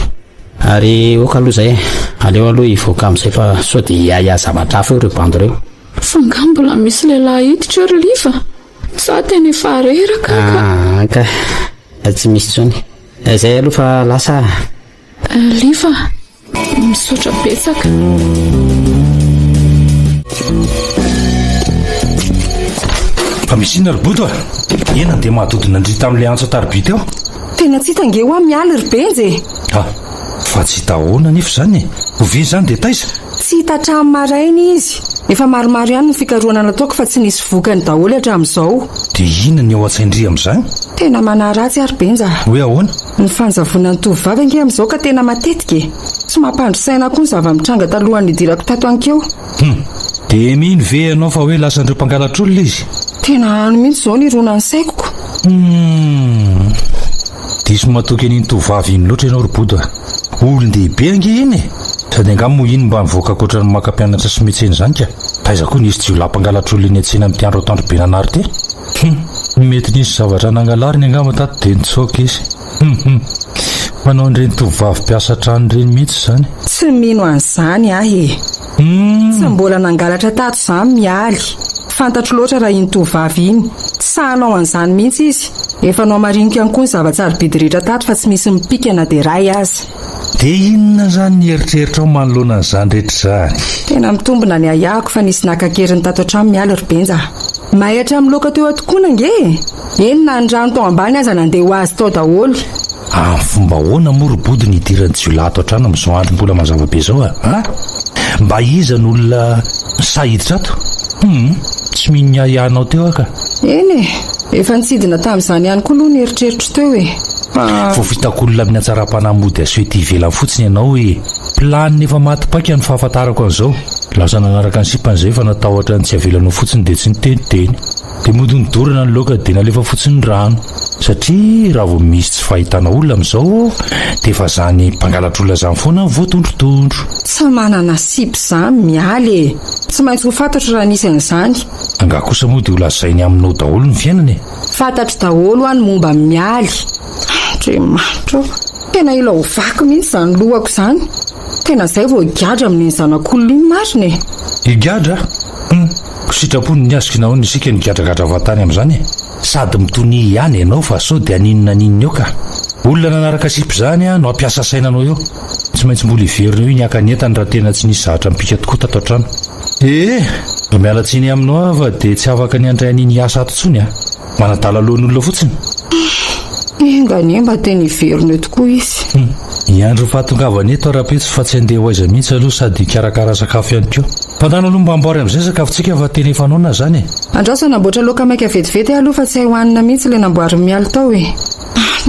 ary oka aloha izay aleo aloha hivoaka amin'izay fa so dia hiaya zavatra hafa eo ireo bandy ireo fa nga mbola misy lehilahy hiditra ry liva za tena efa reraka ka tsy misy tsony izay aloha fa lasa liva misaotra betsaka fa misy ina ry boto ena dia mahatodina andry tamin'ilay antso atarby teo tena tsy hitange ho mialy ry benjy fa tsy hita ahoana nefa izany ovy izany dia taiza tsy hitatramin'ny maraina izy efa maromaro ihany ny fikaroana nataoko fa tsy nisy vokany daholo hatramin'izao dia ina ny ao an-tsaindry amin'izany tena manaratsy ary benja hoe ahoana ny fanjavona ny tovovavy ange amin'izao ka tena matetika tsy mampandro saina koa ny zava-mitranga talohan'ny idirako tato ankeo dia mino ve ianao fa hoe lasan'ireo mpangalatra-olona izy tena ano mihitsy izao ny rona ny saikoko diso matoky an'iny tovavy iny loatra ianao ry boto olon-dehibe ange iny sady angamo iny mba mivoaka koatra ny maka-pianatra sy metseny zany ka taiza koa nisy jio lampangalatra olona eny an-tsena amin'ny tiandro atandro be nanary ty mety nisy zavatra nangalariny angamba tato dia nitsoaka izy manao an'ireny tovovavy mpiasa trano ireny mihitsy zany tsy mino an'izany ahy tsy mbola nangalatra tato izany mialy fantatro loatra raha iny tovovavy iny tsy sahanao an'izany mihitsy izy efa nao marinika ihany koa ny zava-tsarobidy rehetra tato fa tsy misy mipikana dia ray azy dia inona zany ny eritreritra ao manoloana an'izany rehetra zany tena mitombona ny ayahako fa nisy nakakeriny tato an-trano mialy rybenja mahatra amin'ny loka teo atokoana nge eny na ny rano tao ambany aza nandeha ho azy tao daholo amin'ny fomba hoana morobody ny idirany jiolahy ato an-trano amin'izao andro mbola mazava be zao a mba iza n'olona sahiditra ato tsy miny ahiahnao teo aka eny efa nitsidina tamin'izany ihany koa aloha ny eritreritro teo vo vitak'olona amin'ny atsara-panamody asoety ivelany fotsiny ianao hoe planiny efa matipaka ny fahafantarako an'izao lasa nanaraka ny sipan'izay fa natahotra ny tsy avelanao fotsiny dia tsy niteniteny dia mody nidorana ny loka dia nalefa fotsiny rano satria raha vo misy tsy fahitana olona amin'izao dia efa zany mpangalatra olona zany foana voatondrotondro tsy manana sipy izany mialy tsy maintsy ho fantatro raha nisy an'izany anga kosa moa dia ho lazainy aminao daholo ny fiainany fantatro daholo any momba mialy andriamanitra tena ila ho vaky mihitsy izany lohako izany tena izay vao higadra amin'ny zanak'olona iny marina higadra sitrapony ny asikinao ny isika ny gadragadra vatany amin'izany sady mitony ihany ianao fa sao dia aninona ninona eo ka olona nanaraka sipy zany no ampiasa sainanao eo tsy maintsy mbola hiverina eo ny akanentany raha tena tsy nisy zahatra mipika tokoa tato an-trano mba mialatsiny aminao fa dia tsy afaka ny andray an'iny asa ato ntsony manadala lohan'olona fotsiny engany mba tena hiverina eo tokoa izy iandro fahatongavany eto ara-petsy fa tsy andeha ho aiza mihitsy aloha sady karakara sakafo ihany keo fantana aloha mba amboary amin'izay sakafontsika fa tena efa naona zany andraso namboatra loka maika vetivety aloha fa tsy hay hohanina mihitsy ilay namboary mialy tao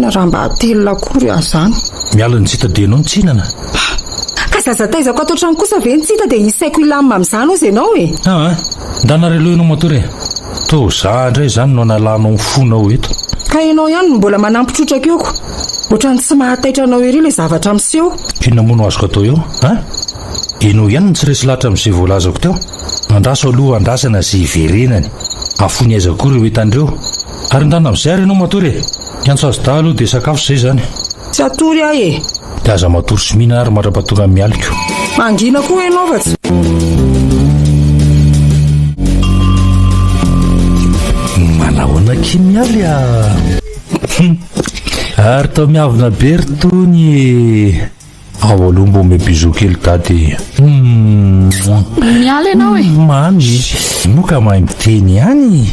na raha mba hatelona akory aho zany miala ny tsita dia ianao nitsinana ka zazataizako ato trano kosa ve nitsita dia isaiko ilamina amin'izany ozy ianao ndanarelo ianao matory to za indray zany no nalanao fonao eto ka ianao ihany no mbola manampitrotraka eoko ohatrany tsy mahataitra anao ery ilay zavatra miseho inona moa no azoko atao eo ianao ihany ny tsy resy lahatra amin'izay voalazako teo andraso aloha andrasana zay hiverenany afony aiza koa ireo entan'ireo ary ndana amin'izay ary ianao matory iantso azo da aloha dia sakafo izay zany tsy atory ahy dia aza matory sy mihinana ary mara-patonga mialiko mangina koa ianao fa tsy manahoana kimialy ary tao miavina be ry tony ao aloha mbo mebizo kely tady mialy ianao mamy moka mahay miteny ihany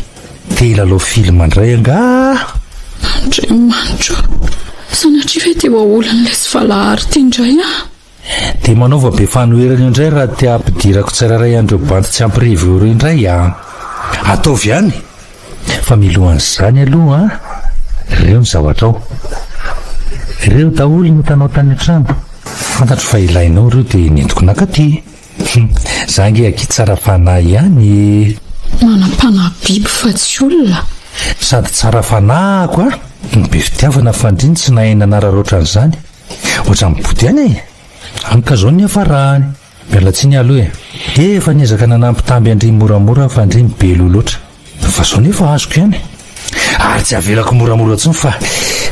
tela aloha film andray anga andriamanitra sanatria ve dia hoaolana lesy valahary ity indray dia manaova be fanoherana io indray raha tia ampidirako tsiraray andreo banty tsy ampirevy eo ireo indray ataovy ihany fa milohan'izany aloha ireo ny zavatra ao ireo daholo ny hitanao tany an-trano fantatro fa ilainao ireo dia nentiko nakaty zange aki tsara fanahy ihany manam-panahy biby fa tsy olona sady tsara fanahiko ny be fitiavana fandriny tsy nahaina anararoatra an'izany ohatra mibody ihany amika zao ny afarahany mialatsy ny aloha efa niezaka nanampitamby andry moramora fa andry mibelo loatra fa zao nefa azoko ihany ary tsy avelako moramora tsony fa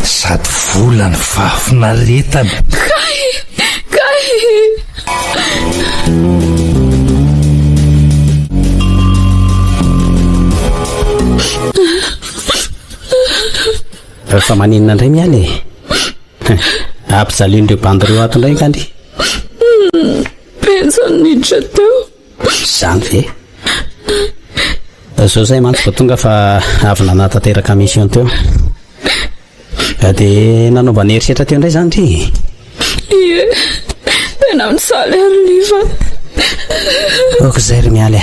sady volany vafinaretany kay fa maninona indray mialy ampijalindreo bandireo ato indray kany pensany niditra teo zany ve zao zay mantsy vo tonga fa avy nanatanteraka mission teo dia nanaova ny eritreritra teo indray zany ry ie tena misaly ary liva oko izay ry mialy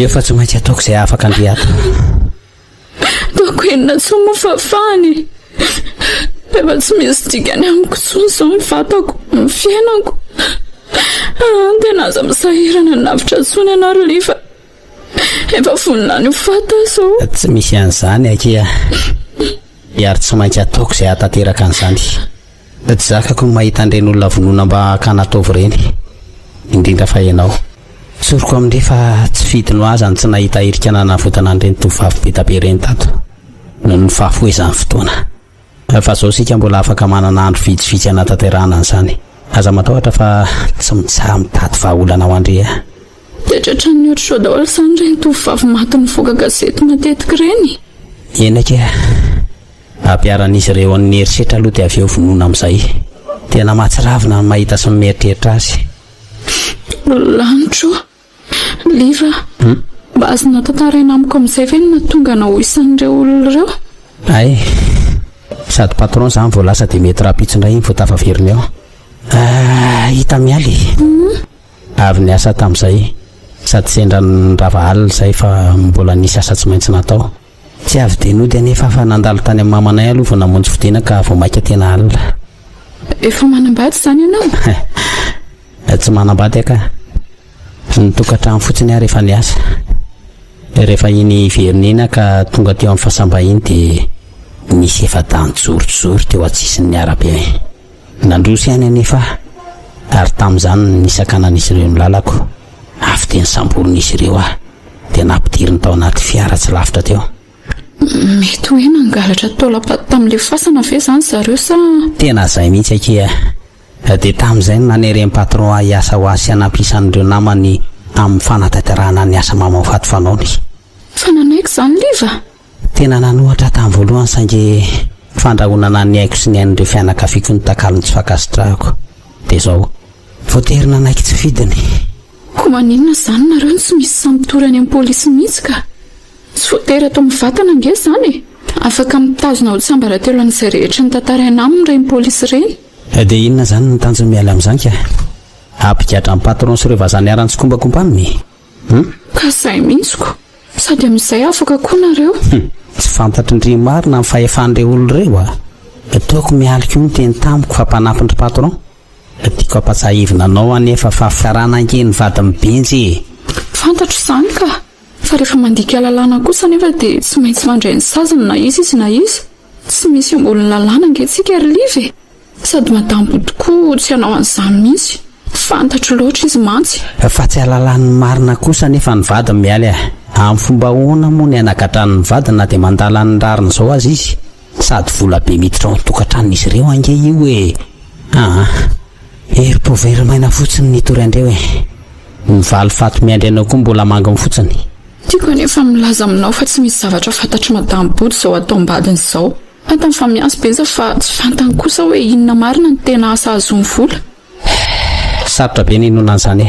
efa tsy maintsy ataoko izay afaka andry ato taoko enina tso mofafany efa tsy misy dikany amiko tsony zao mivatako ny fiainako tena aza misahirana navitra tsony anary liva efa voninany ho fata zao tsy misy an'izany akia ary tsy maintsy ataoko izay atanteraka an'izany tsy zakako ny mahita andreny olona vonoana mba kanataovy ireny indrindra fa ianao soroko amin'ndre fa tsy fidino azy any tsy nahita herika nanavotana an'ireny tovavy be tabe ireny tato no ny fahafoezany fotoana fa zao sika mbola afaka manana andro vitsivitsy anatanterahana an'izany aza matahotra fa tsy mitsaha mitady vahaolana ao andre dia tratra ny otrao daholo izany ireny tovavy maty nivoaka gazety matetika ireny enaka ampiaran'izy ireo amin'ny herisetra aloha dia avy eo vonoana amin'izay tena mahatsiravina ny mahita sy mieritreritra azy lanitro liva mba azona tantaraina amiko amin'izay ve no nahatonga na ho isan'ireo olona ireo ay sady patron izany vao lasa dia mety rapitsindray iny vao tafaveriny ao hita mialy avy ny asa tamin'izay sady sendra ny ravahalina izay fa mbola nisy asa tsy maintsy natao tsy avy denody anefa fa nandalo tany amin'ny mamanay aloha vao namonjy fidina ka vao maika tena alina efa manambady izany ianao tsy manambady aka nitokantrano fotsiny rehefa ny asa rehefa iny veriny iny ka tonga teo amin'ny fahasambahiny dia nisy efa danijorojoro teo atsisin'ny arabe nandroso ihany anefa ary tamin'izany nisakanan'izy ireo ny lalako avy teny samboron'izy ireo dia nampidiriny tao anaty fiara tsy lavitra teo mety hoe nangalatra taolapaty tamin'ilay fasana ve izany zareo sa tena izay mihitsy akia dia tamin'izay no naneren'ny patron hiasa ho azy sy hanampisan'ireo namany amin'ny fanatanterahana ny asa mamaofaty fanaony fa nanaiko izany liva tena nanohatra tamin'ny voalohany saingy fandrahonana ny haiko sy ny ain'ireo fianakaviako ny takalo ny tsy fakasitrahako dia izao voatery nanaiky tsy fidiny ho maninona izany nareo tsy misy samtorany amin'ny polisy mihitsy ka tsy voatery atao mivatana ange izany afaka mitazona ho tsambaratelo an'izay rehetra ny tantaraina aminy ireny polisy ireny dia inona izany ny tanjo miala amin'izany ka ampigatra amin'ny patron sy ireo vazany arany tsykombakomba aminy ka izay mihitsiko sady amin'izay afaka koa nareo tsy fantatry ndry marina amin'ny fahefan'ireo olona ireo taoko mialiko io ny teny tamiko fa mpanampindry patron tiako ampatsahivina anao anefa fa fiarana ange ny vady mibenjy fantatro izany ka fa rehefa mandika lalàna kosa nefa dia tsy maintsy mandray ny sazany na izy na izy tsy misy ambony lalàna angentsika ry liva sady madambo tokoa tsy hanao an'izany mihitsy fantatro loatra izy mantsy fa tsy halalan'ny marina kosa nefa ny vady mialy amin'ny fomba hoana moa ny anakatran'ny vadina dia mandala ny rarina izao azy izy sady vola be miditra ao tokantran'izy ireo ange io ery-povera maina fotsiny nitory andreo mivaly fato miandry anao koa mbola mangany fotsiny tiako anefa milaza aminao fa tsy misy zavatra fantatry madambody izao atao mbadiny izao fantany fa miazo benza fa tsy fantany kosa hoe inona marina ny tena asa azony vola sarotra be ninona an'izany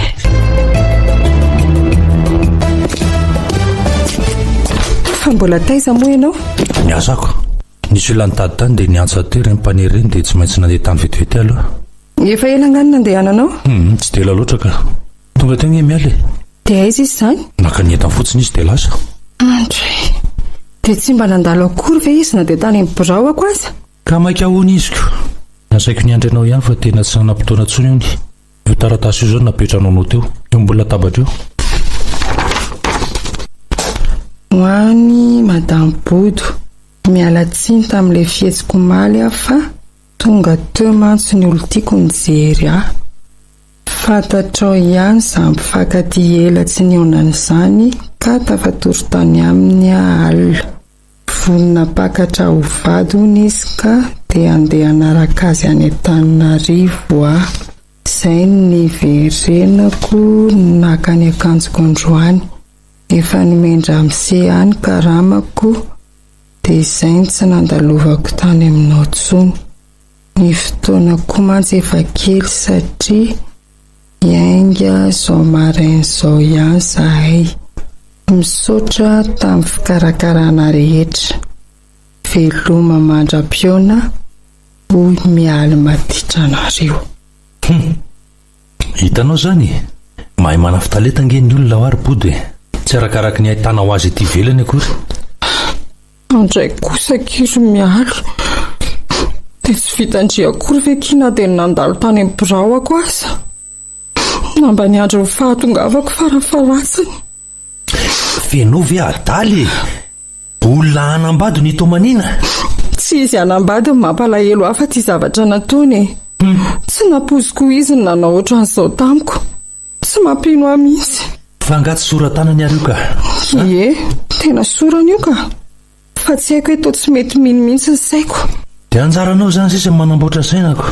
fa mbola taiza moa ianao miasako nisy olona nitady tany dia niantso aty ireny mpanery ireny dia tsy maintsy nandeha tany vetivety aloha efa ela ngany nandehananao tsy dia ela loatra ka tonga teo ny mialy dia aiza izy izany naka nientany fotsiny izy dia lasa andray dia tsy mba nandalo akory ve izy na dia tany mibirao ako aza ka maika ahoana iziko nasaiko niandry anao ihany fa tena tsy nanam-potoana tsony io ny io taratasy io zao napetranao anao teo eo mbola tabatra eo hoany madame Bodo miala tsiny tamin'ilay fihetsiko maly fa tonga teo mantsy ny olo tiako nijery fantatrao ihany izany mpifankaty ela tsy nionan'izany ka tafatory tany amin'ny alina vonona pakatra ho vady hony izy ka dia andeha hanaraka azy any Antananarivo izay niverenako nakany akanjoko androany efa nimendra amse any karamako dia izay ny tsy nandalovako tany aminao tsony ny fotoana koa mantsy efa kely satria hiainga izao maraina izao ihany zahay misaotra tamin'ny fikarakarana rehetra veloma mandra-piona hoy mialy maditra anareo hitanao zany mahay manafitaletange ny olona ho ary Body tsy arakaraky ny ahitana ho azy ety ivelany akory andray kosa kiry mialy dia tsy vitandry akory ve kina dia nandalo tany amin'ny birao ako aza namba niandro ny fahatongavako farafaratsiny fenao ve adaly olona hanambady ny tomanina tsy izy anambady ny mampalahelo hafa ty zavatra nataony. Tsy napoziko izy ny nanao ohatran'izao tamiko. Tsy mampino ahy mihitsy. Fa angaty soratanany ary io ka? Ie, tena sorana io ka. Fa tsy haiko hoe toa tsy mety mino mihitsy ny saiko. Dia anjaranao izany sisa manamboatra sainako.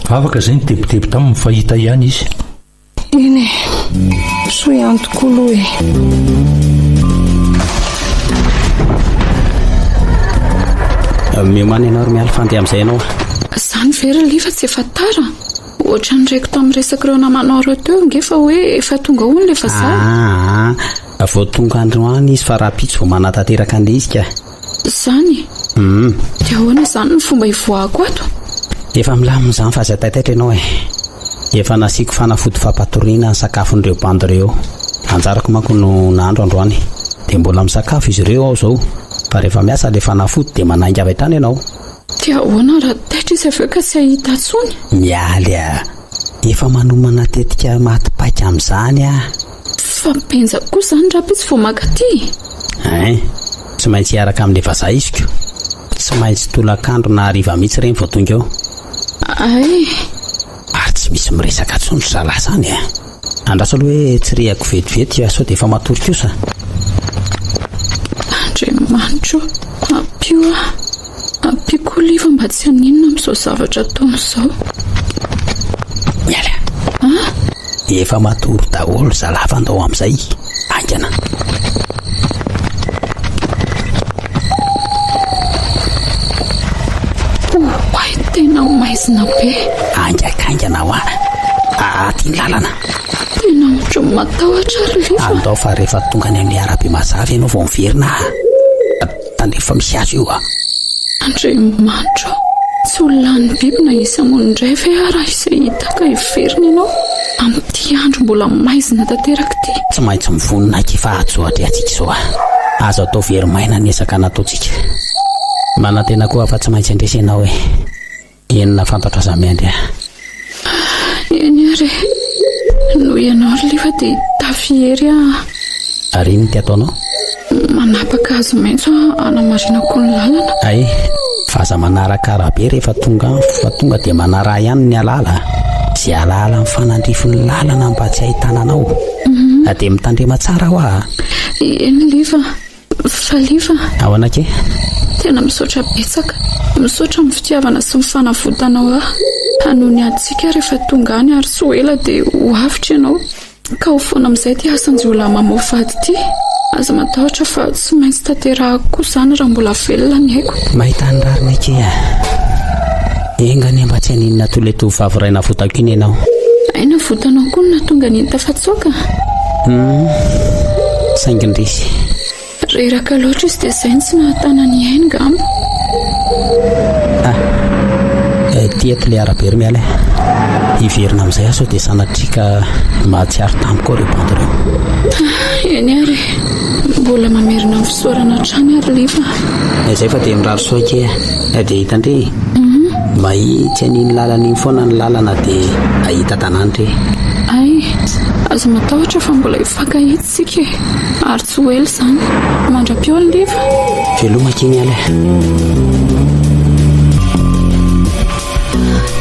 Afaka izay nitebiteby tamin'ny fahita ihany izy. Eny e, soa ihany tokoa aloha e. Miomana ianao ry miala fanty amin'izay ianao. Izany vera lifa tsy efa tara. Ohatra ny raiko tamin'ny resaka ireo namanao ireo teo ngefa hoe efa tonga hono ilay vazaha. Vao tonga androany izy fa raha pitso vao manatanteraka an'ilay izy ka. Izany? Dia ahoana izany ny fomba hivoahako ato? Efa milamina izany fa aza taitaitra ianao e. Efa nasiako fanafody fampatoriana ny sakafon'ireo bandy ireo. Anjarako manko no nahandro androany. Dia mbola misakafo izy ireo ao izao. Fa rehefa miasa ilay fanafody dia manainga avy hatrany ianao. Dia ahoana raha taitra izy avy eo ka tsy ahita intsony? Mialy a. Efa manomana tetika matipaika amin'izany a. Fa benja koa izany raha pitsy vao makaty. Tsy maintsy hiaraka amin'ilay vazaha iziko. Tsy maintsy tolakandro na hariva mihitsy ireny vao tonga eo. Ay. Ary tsy misy miresaka intsony zalahy izany a. Andraso aloha hoe tsy rehako vetivety sao dia efa matory kosa. Andriamanitro, ampio ampiko liva mba tsy haninona amin'izao zavatra ataon'izao. Miala. Efa matory daholo zalahy fandao amin'izay. Aingana. Wai, tena maizina be. Aingakaingana ho aty ny lalana. Tena ohatry ny matahotra ry liva. Andao fa rehefa tonga any amin'ny arabe mazava ianao vao miverina tandrefa misy azo io a. Andriamanitro, tsy olona ny biby na isa monindray ve raha izay hita ka hiverina ianao amin'ity andro mbola maizina tanteraka ity. Tsy maintsy mivonina efa ajoatra atsika izao a. Azo atao verimaina ny esaka nataontsika. Manantena koa fa tsy maintsy andresenao hoe enina fantatra zamiandry a. Eny ary no ianao ry liva dia tafihery a. Ary iny ty ataonao? Manapaka azo maitso hanamarinako ny lalana. Ay, fa aza manaraka arabe rehefa tonga dia manara ihany ny alala. Izay alala mifanandrify ny lalana mba tsy ahitana anao. Dia mitandrema tsara ho a. Eny liva, fa liva. Ahoana ke? Tena misaotra betsaka. Misaotra amin'ny fitiavana sy mifanavotanao aho. Hanony atsika rehefa tonga any ary tsy ho ela dia ho avitra ianao. Ka ho foana amin'izay ty asan-jiolahy mamoafady ity. Aza matahotra fa tsy maintsy tanterahako izany raha mbola velona ny haiko. Mahita ny rariny ake a. Engany mba tsy haninona tole tovovavy ray navotako iny ianao. Ay, navotanao koa no natonga ny tafatsoaka. Saingindrisy. Reraka loatra izy dia izay tsy nahatana ny ainy ngamba. Tiety le arabe ry miala. Hiverina amin'izay aso dia sanatrika mahatsiaro tamiko ireo bandy ireo. Eny ary mbola mamerina amin'ny fisaorana trany ary liva. Izay fa dia miraro soa ke dia hitandre. Mahitsy an'iny lalana iny foana ny lalana dia ahita tanandre. Ay, aza matahotra fa mbola hifankahitsika ary tsy ho ela izany. Mandra-peo ny liva. Veloma ke miala.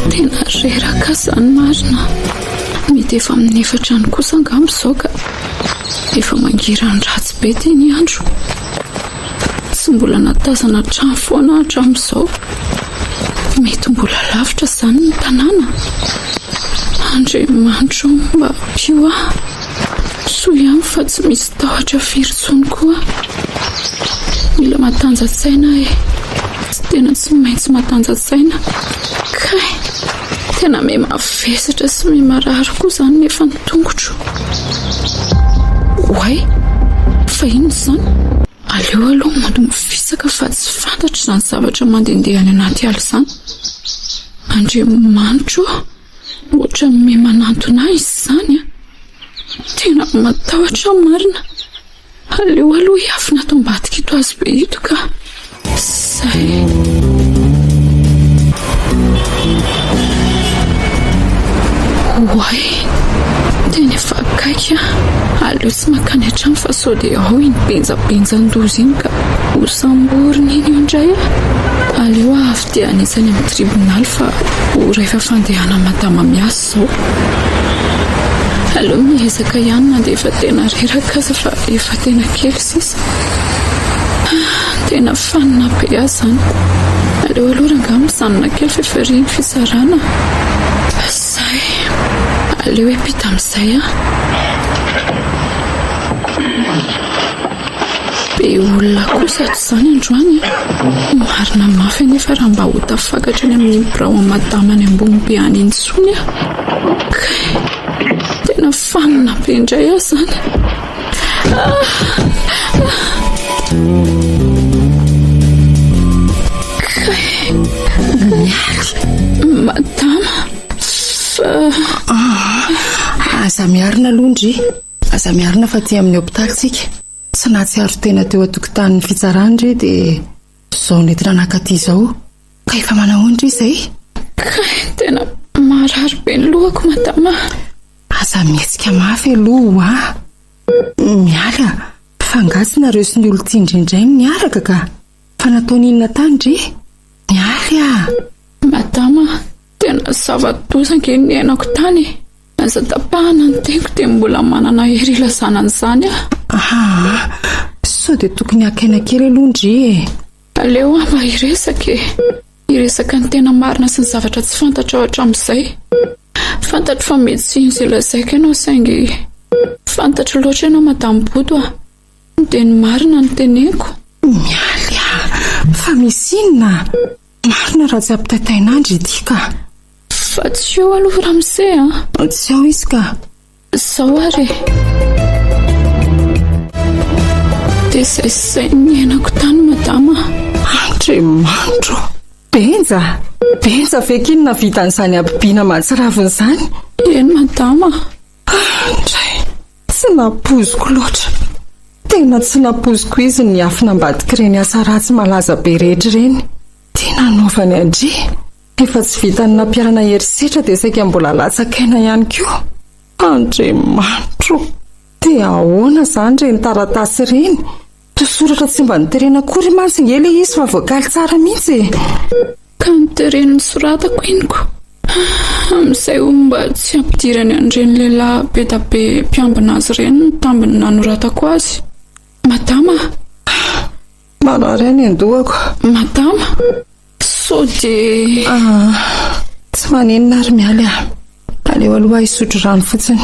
Tena reraka izany marina. Mety efa amin'ny efatrano kosa angamba izao ka efa mangirany ratsy be teny andro. Tsy mbola natazana trano foana hatramin'izao. Mety mbola lavitra izany ny tanàna. Andriamanitro, mba pio aho. Soa ihany fa tsy misy tahotra firy intsony koa. Mila matanjatsaina e. Tena tsy maintsy matanjatsaina. Kay, tena me mavesatra sy me marary koa izany nefa ny tongotro. Wai, fa ino izany? Aleo aloha mando mifisaka fa tsy fantatra izany zavatra mandehandeha any anaty ala izany. Andriamanitro, ohatra me manantona izy izany a. Tena matahotra marina. Aleo aloha hiafina atao ambadika ito azy be ito ka. Zay. Wai, tena efa akaiky a. Aleo tsy makany hatrany fa sao dia ao iny benjabenjan-doza iny ka hosamboriny iny indray aleo avy dia anisany amin'ny tribonaly fa rehefa fandehana madama miasa zao aleo miezaka ihany na dia efa tena reraka aza fa efa tena kely sisa tena fanina be azy zany aleo aloha ranga misanona kely feferiany fisarana zay aleo epita amin'izay be olona kosa tsy zany androany marina mafy nefa raha mba ho tafakatra ny amin'ny birao amadama ny ambony be any intsony tena fanina be indray aho zany madama aza miarina londry aza miarina fa ty amin'ny hôpitaly tsika sy nahatsiaro tena teo atokotanin'ny fitsarandry dia zao nentina nakaty izao ka efa manahoana izay tena marary be ny lohako madama aza mihetsika mafy aloha miala fangatsynareo sy ny olo-tia indrindray miaraka ka fa nataon'inona tandry mialy madama tena zava-dozange ny ainako tany aza tapahana ny teniko dia mbola manana hery ilazanan'izany sao dia tokony akaina kely alondry aleo mba iresaka ny tena marina sy ny zavatra tsy fantatra ao hatramin'izay fantatro fa mety sy izay lazaiko ianao saingy fantatro loatra ianao madamo bodo dia ny marina ny teneko mialy fa misy inona marina raha tsy ampitaitainandry ity ka fa tsy eo aloha ramose tsy ao izy ka zao ary dia zay ny ainako tany madama andriamanitro benja fekinona vitan'izany ampibiana mahatsiraviny izany eny madama andray tsy napoziko loatra tena tsy napoziko izy ny afina ambadika ireny asa ratsy malaza be rehetra ireny tena naovany andry efa tsy vitany nampiarana herisetra dia saika mbola latsakaina ihany koa andriamanitro dia ahoana izany ireny taratasy ireny tosoratra tsy mba niterena akory mansingely izy fa voakaly tsara mihitsy ka niterena ny soratako iniko amin'izay mba tsy ampidirany an'ireny lehilahy be da be mpiambina azy ireny ny tambiny nanoratako azy madama marary any andohako madama so dia tsy manenina ary mialy aleo aloha hisotro rano fotsiny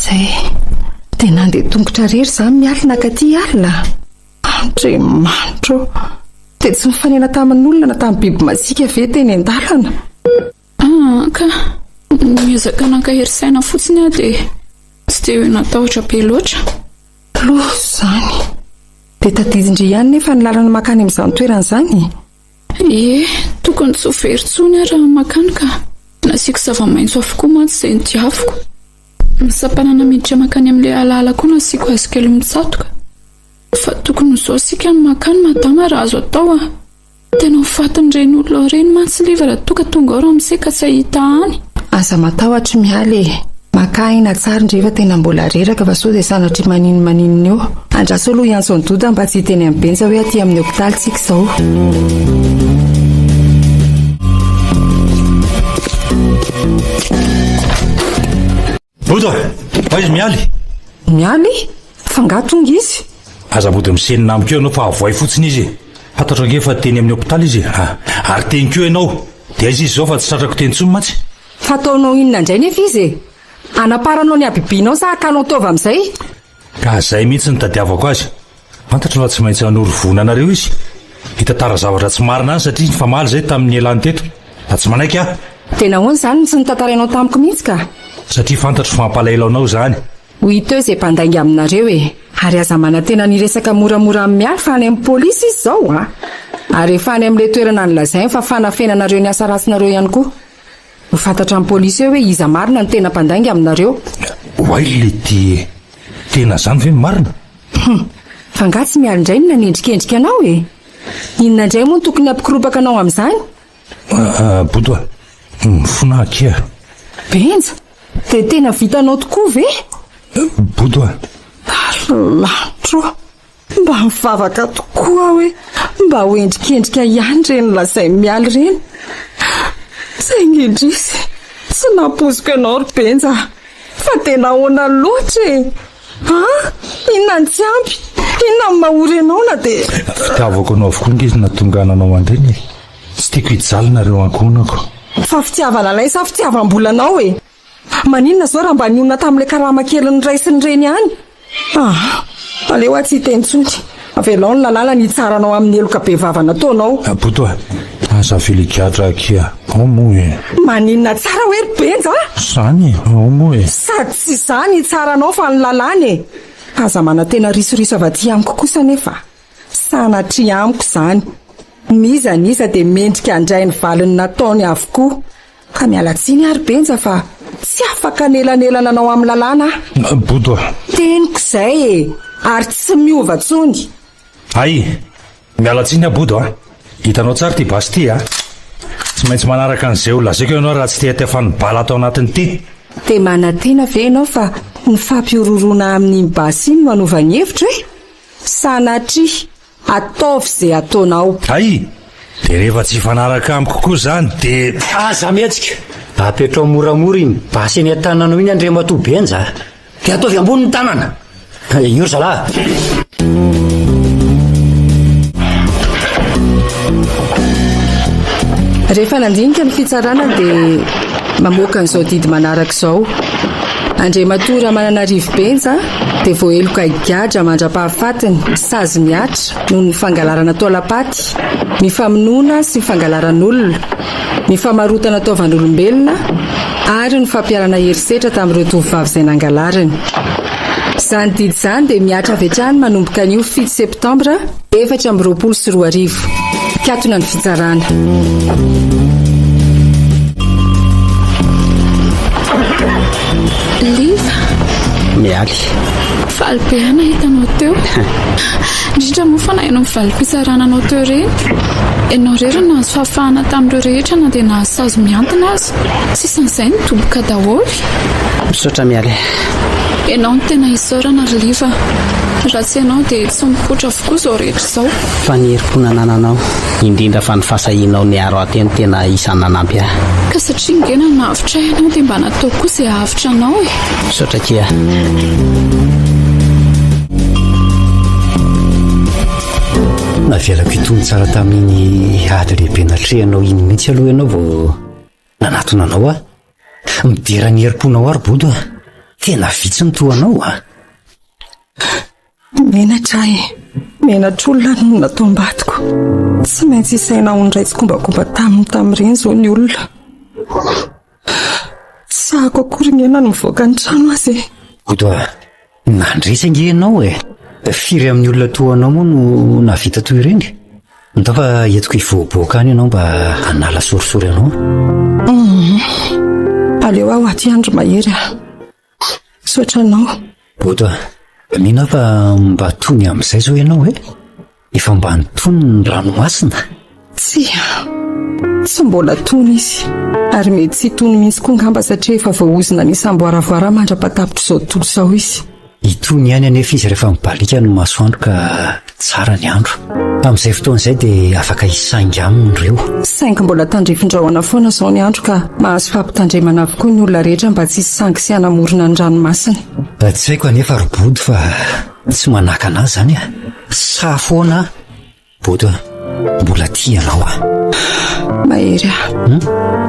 zay dia nandeha tongotra rery izany mialy nakaty alina andriamanitro dia tsy mifanena tamin'olona na tamin'ny biby masika ve teny an-dalana ka miezaka nankahery-saina fotsiny dia tsy dia hoe natahotra be loatra loha izany dia tadidindry ihany nefa ny lalana makany amin'izany toerana izany tokony tsy ho veritsony raha makany ka nasiako zava-maitso avokoa mantsy izay nydiaviko misampanana miditra makany amin'ilay alaala koa nasiako azy kely mitsatoka fa tokony izao sika ny makany madama raha azo atao tena ho fatin'ireny olona ireny mantsy liva raha toka tonga ao raha amin'izay ka tsy ahita any aza matahotra mialy makaina tsara ndrefa tena mbola reraka fa sao dia sanatry maninina eo andraso aloha iantso ny doda mba tsy hiteny amin'ny benja hoe aty amin'ny hôpitaly tsika izao bodo izy mialy fangatonga izy aza body misenina amiko ianao fa avoay fotsiny izy fantatro ange fa teny amin'ny hôpitaly izy ary tenyko ianao dia izy izao fa tsy satrako teny tsony mantsy fataonao inona indray nefa izy anaparanao ny abibinao sa akanao taova amin'izay ka zay mihitsy ny tadiavako azy fantatro fa tsy maintsy hanory vonanareo izy hitatara zavatra tsy marina any satria fa maly zay tamin'ny elany teto fa tsy manaiky tena hoany izany tsy nitantarainao tamiko mihitsy ka satria fantatro fa mampalailaonao izany ho iteo izay mpandaingy aminareo ary aza manantena niresaka moramora amin'ny mialy fa any amin'ny polisy izy izao ary efa any amin'ilay toerana nylazainy fa fanafenanareo ny asa ratsinareo ihany koa ho fantatra amin'ny polisy eo hoe iza marina ny tena mpandaingy aminareo hoay le ty tena izany ve marina fa ngatsy mialy indray no nanendrikendrika anao inona indray moa no tokony ampikoropaka anao amin'izany Bodo mifonakia. Benja, dia tena vitanao tokoa ve? Bodo Latro, mba mivavaka tokoa hoe mba hoendrikendrika ihany reny lazay mialy reny. Saingindrisy, tsy napoziko ianao ry Benja, fa tena ahoana loatra e. Inona ny tsy ampy, inona ny mahory ianao na dia fitiavako anao avokoa ngizy natongananao andreny. Tsy tiako hijalina ireo ankonako. fa fitiavana lay sa fitiavam-bolanao e. Maninona zao raha mba nionona tamin'ilay karama keliny ray sy ny reny ihany? Aleo tsy hitentsony. Avelao ny lalàna ny tsaranao amin'ny eloka be vavana taonao. Bodo asa filigatra kia. Moe. Maninona tsara hoe ry Benja? Zany, moe. Sady tsy izany tsaranao fa ny lalàna e. Aza mana tena risoriso avy aty amiko kosa nefa. Sanatria amiko izany. Niza dia mendrika andray ny valiny nataony avokoa. Ka miala tsiny ary Benja fa tsy afaka nelanelana anao amin'ny lalàna. Bodo. Teniko izay e. Ary tsy miova tsony. Ay, miala tsiny Bodo. Hitanao tsara ty basy ty tsy maintsy manaraka an'izay olona zay ko ianao raha tsy te ny bala atao anatiny ty. Dia manantena ve ianao fa ny fampiororona amin'ny basy iny manova ny hevitra hoe? Sanatria ataovy izay ataonao. Ay, dia rehefa tsy fanaraka amiko koa izany dia aza mihetsika apetrao moramora iny basy eny an-tananao iny andre matoa Benja dia ataovy ambony ny tanana. Io zalahy. Rehefa nandinika ny fitsarana dia mamoaka an'izao didy manaraka izao. Andriamatoa Ramananarivo Benja dia voaheloka higadra mandra-pahafatiny sazy miatra noho ny fangalarana taolapaty, ny famonoana sy ny fangalaran'olona, ny famarotana taovan'olombelona ary ny fampiarana herisetra tamin'ireo tovovavy izay nangalarany. Izany didy izany dia miatra avy hatrany manomboka anio 7 septambra 2024. Katona ny fitsarana. Liva mialy valibehana hitanao teo. Indrindra moa fa na ianao mivalim-pitsarananao teo reny, ianao rery nahazo fahafahana tamin'ireo rehetra na dia nahazo sazo miantona azy sisan'izay nitoboka daholy. misaotra mialy. Ianao ny tena isaorana ry Liva. Raha tsy ianao dia tsy mipoitra avokoa izao rehetra izao. Fa ny herim-pona nananao indrindra fa ny fahasahinao ny aro ateny tena isany nanampy ahy. Ka satria ngena nahavotra ianao dia mba natao koa izay ahavotra anao e. misaotra kia. Navelako itony tsara tamin'iny ady lehibe natrehanao iny mihitsy aloha ianao vao nanatona anao midera ny herim-ponao ary Bodo tena vitsy ny toanao Menatra e. Menatra olona no natao mbatiko. Tsy maintsy isaina ho ndray tsy kombakomba tamin'ireny izao ny olona. Sahako akory ngena no mivoaka ny trano azy e. Bodo nandresa nge ianao firy amin'ny olona toanao moa no navita toy ireny. Ndao fa entiko hivoaboaka any ianao mba hanala sorisory anao. Aleo aho aty andro mahery sotra anao. Bodo mino fa mba tony amin'izay zao ianao efa mba nitony ny ranomasina. Tsy mbola tony izy ary mety tsy tony mihitsy koa ngamba satria efa voaozina ny samboaravoara mandra-patapitra izao tontolo izao izy. Itony ihany anefa izy rehefa mibalika no masoandro ka tsara ny andro. Amin'izay fotoan'izay dia afaka hisaingy aminy ireo. Saingy mbola tandrifin-drahona foana izao ny andro ka mahazo fampitandremana avokoa ny olona rehetra mba tsy sangy sy hanamorona ny ranomasina. Tsy haiko anefa ry Bodo fa tsy manaka anazy zany sa foana Bodo mbola tia anao Mahery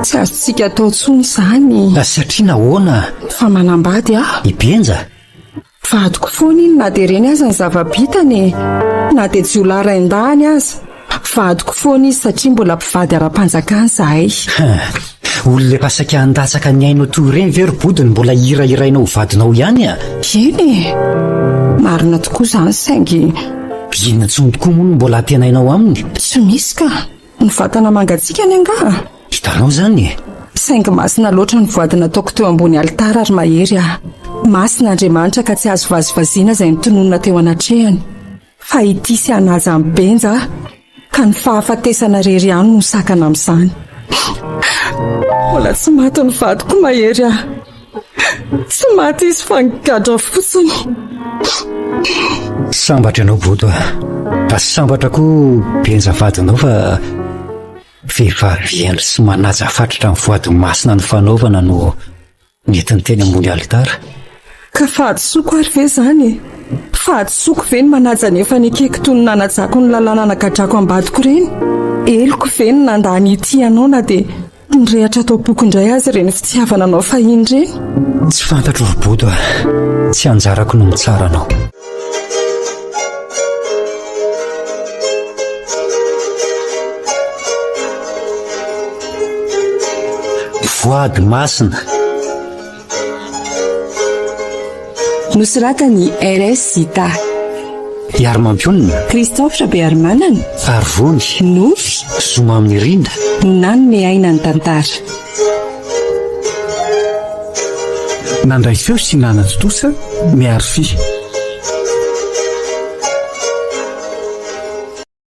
tsy azontsika atao tsony izany. Satria nahoana Fa manambady i Benja. Vadiko foana iny na dia reny aza ny zava-bitany na dia jiolahy raindahany aza. Vadiko foana izy satria mbola mpivady ara-panjakana zahay. Olona pasaka handatsaka ny ainao toy ireny ve ry Bodo ny mbola hirahirainao vadinao ihany Eny marina tokoa izany saingy inona tsony tokoa moa no mbola ampianainao aminy. tsy misy ka ny vatana mangatsiaka ny angaha. Hitanao zany Saingy masina loatra ny voady nataoko teo ambony alitara ary mahery masina Andriamanitra ka tsy azo vazivaziana izay nitononona teo anatrehany. Fa ity sy hanaja amin'ny Benja ka ny fahafatesana rery ihany no sakana amin'izany. Mbola tsy maty ny vadiko mahery aho. Tsy maty izy fa nigadra fotsiny. Sambatra ianao boto a. Sambatra koa benjavadinao fa vehivavy endry sy manaja fatratra ny voady masina ny fanaovana no netiny teny ambony alitara. Ka fahadisoko ary ve zany? Fahadisoko ve ny manaja nefa nikeko toy ny nanajako ny lalàna nagadrako ambadiko ireny? Eloko ve ny nandany ity anao na dia nirehatra tao boky indray azy ireny fitiavana anao fahiny ireny? Tsy fantatro boto a. Tsy anjarako no mitsara anao. Voady masina. Nosoratany RS Zita. Iary-mampionina. Christophe Bearmanana. Arvony. Nofy. Zoma amin'ny rinda. Nany miaina ny tantara. Nandray feo sy nanatotosa miaro fi.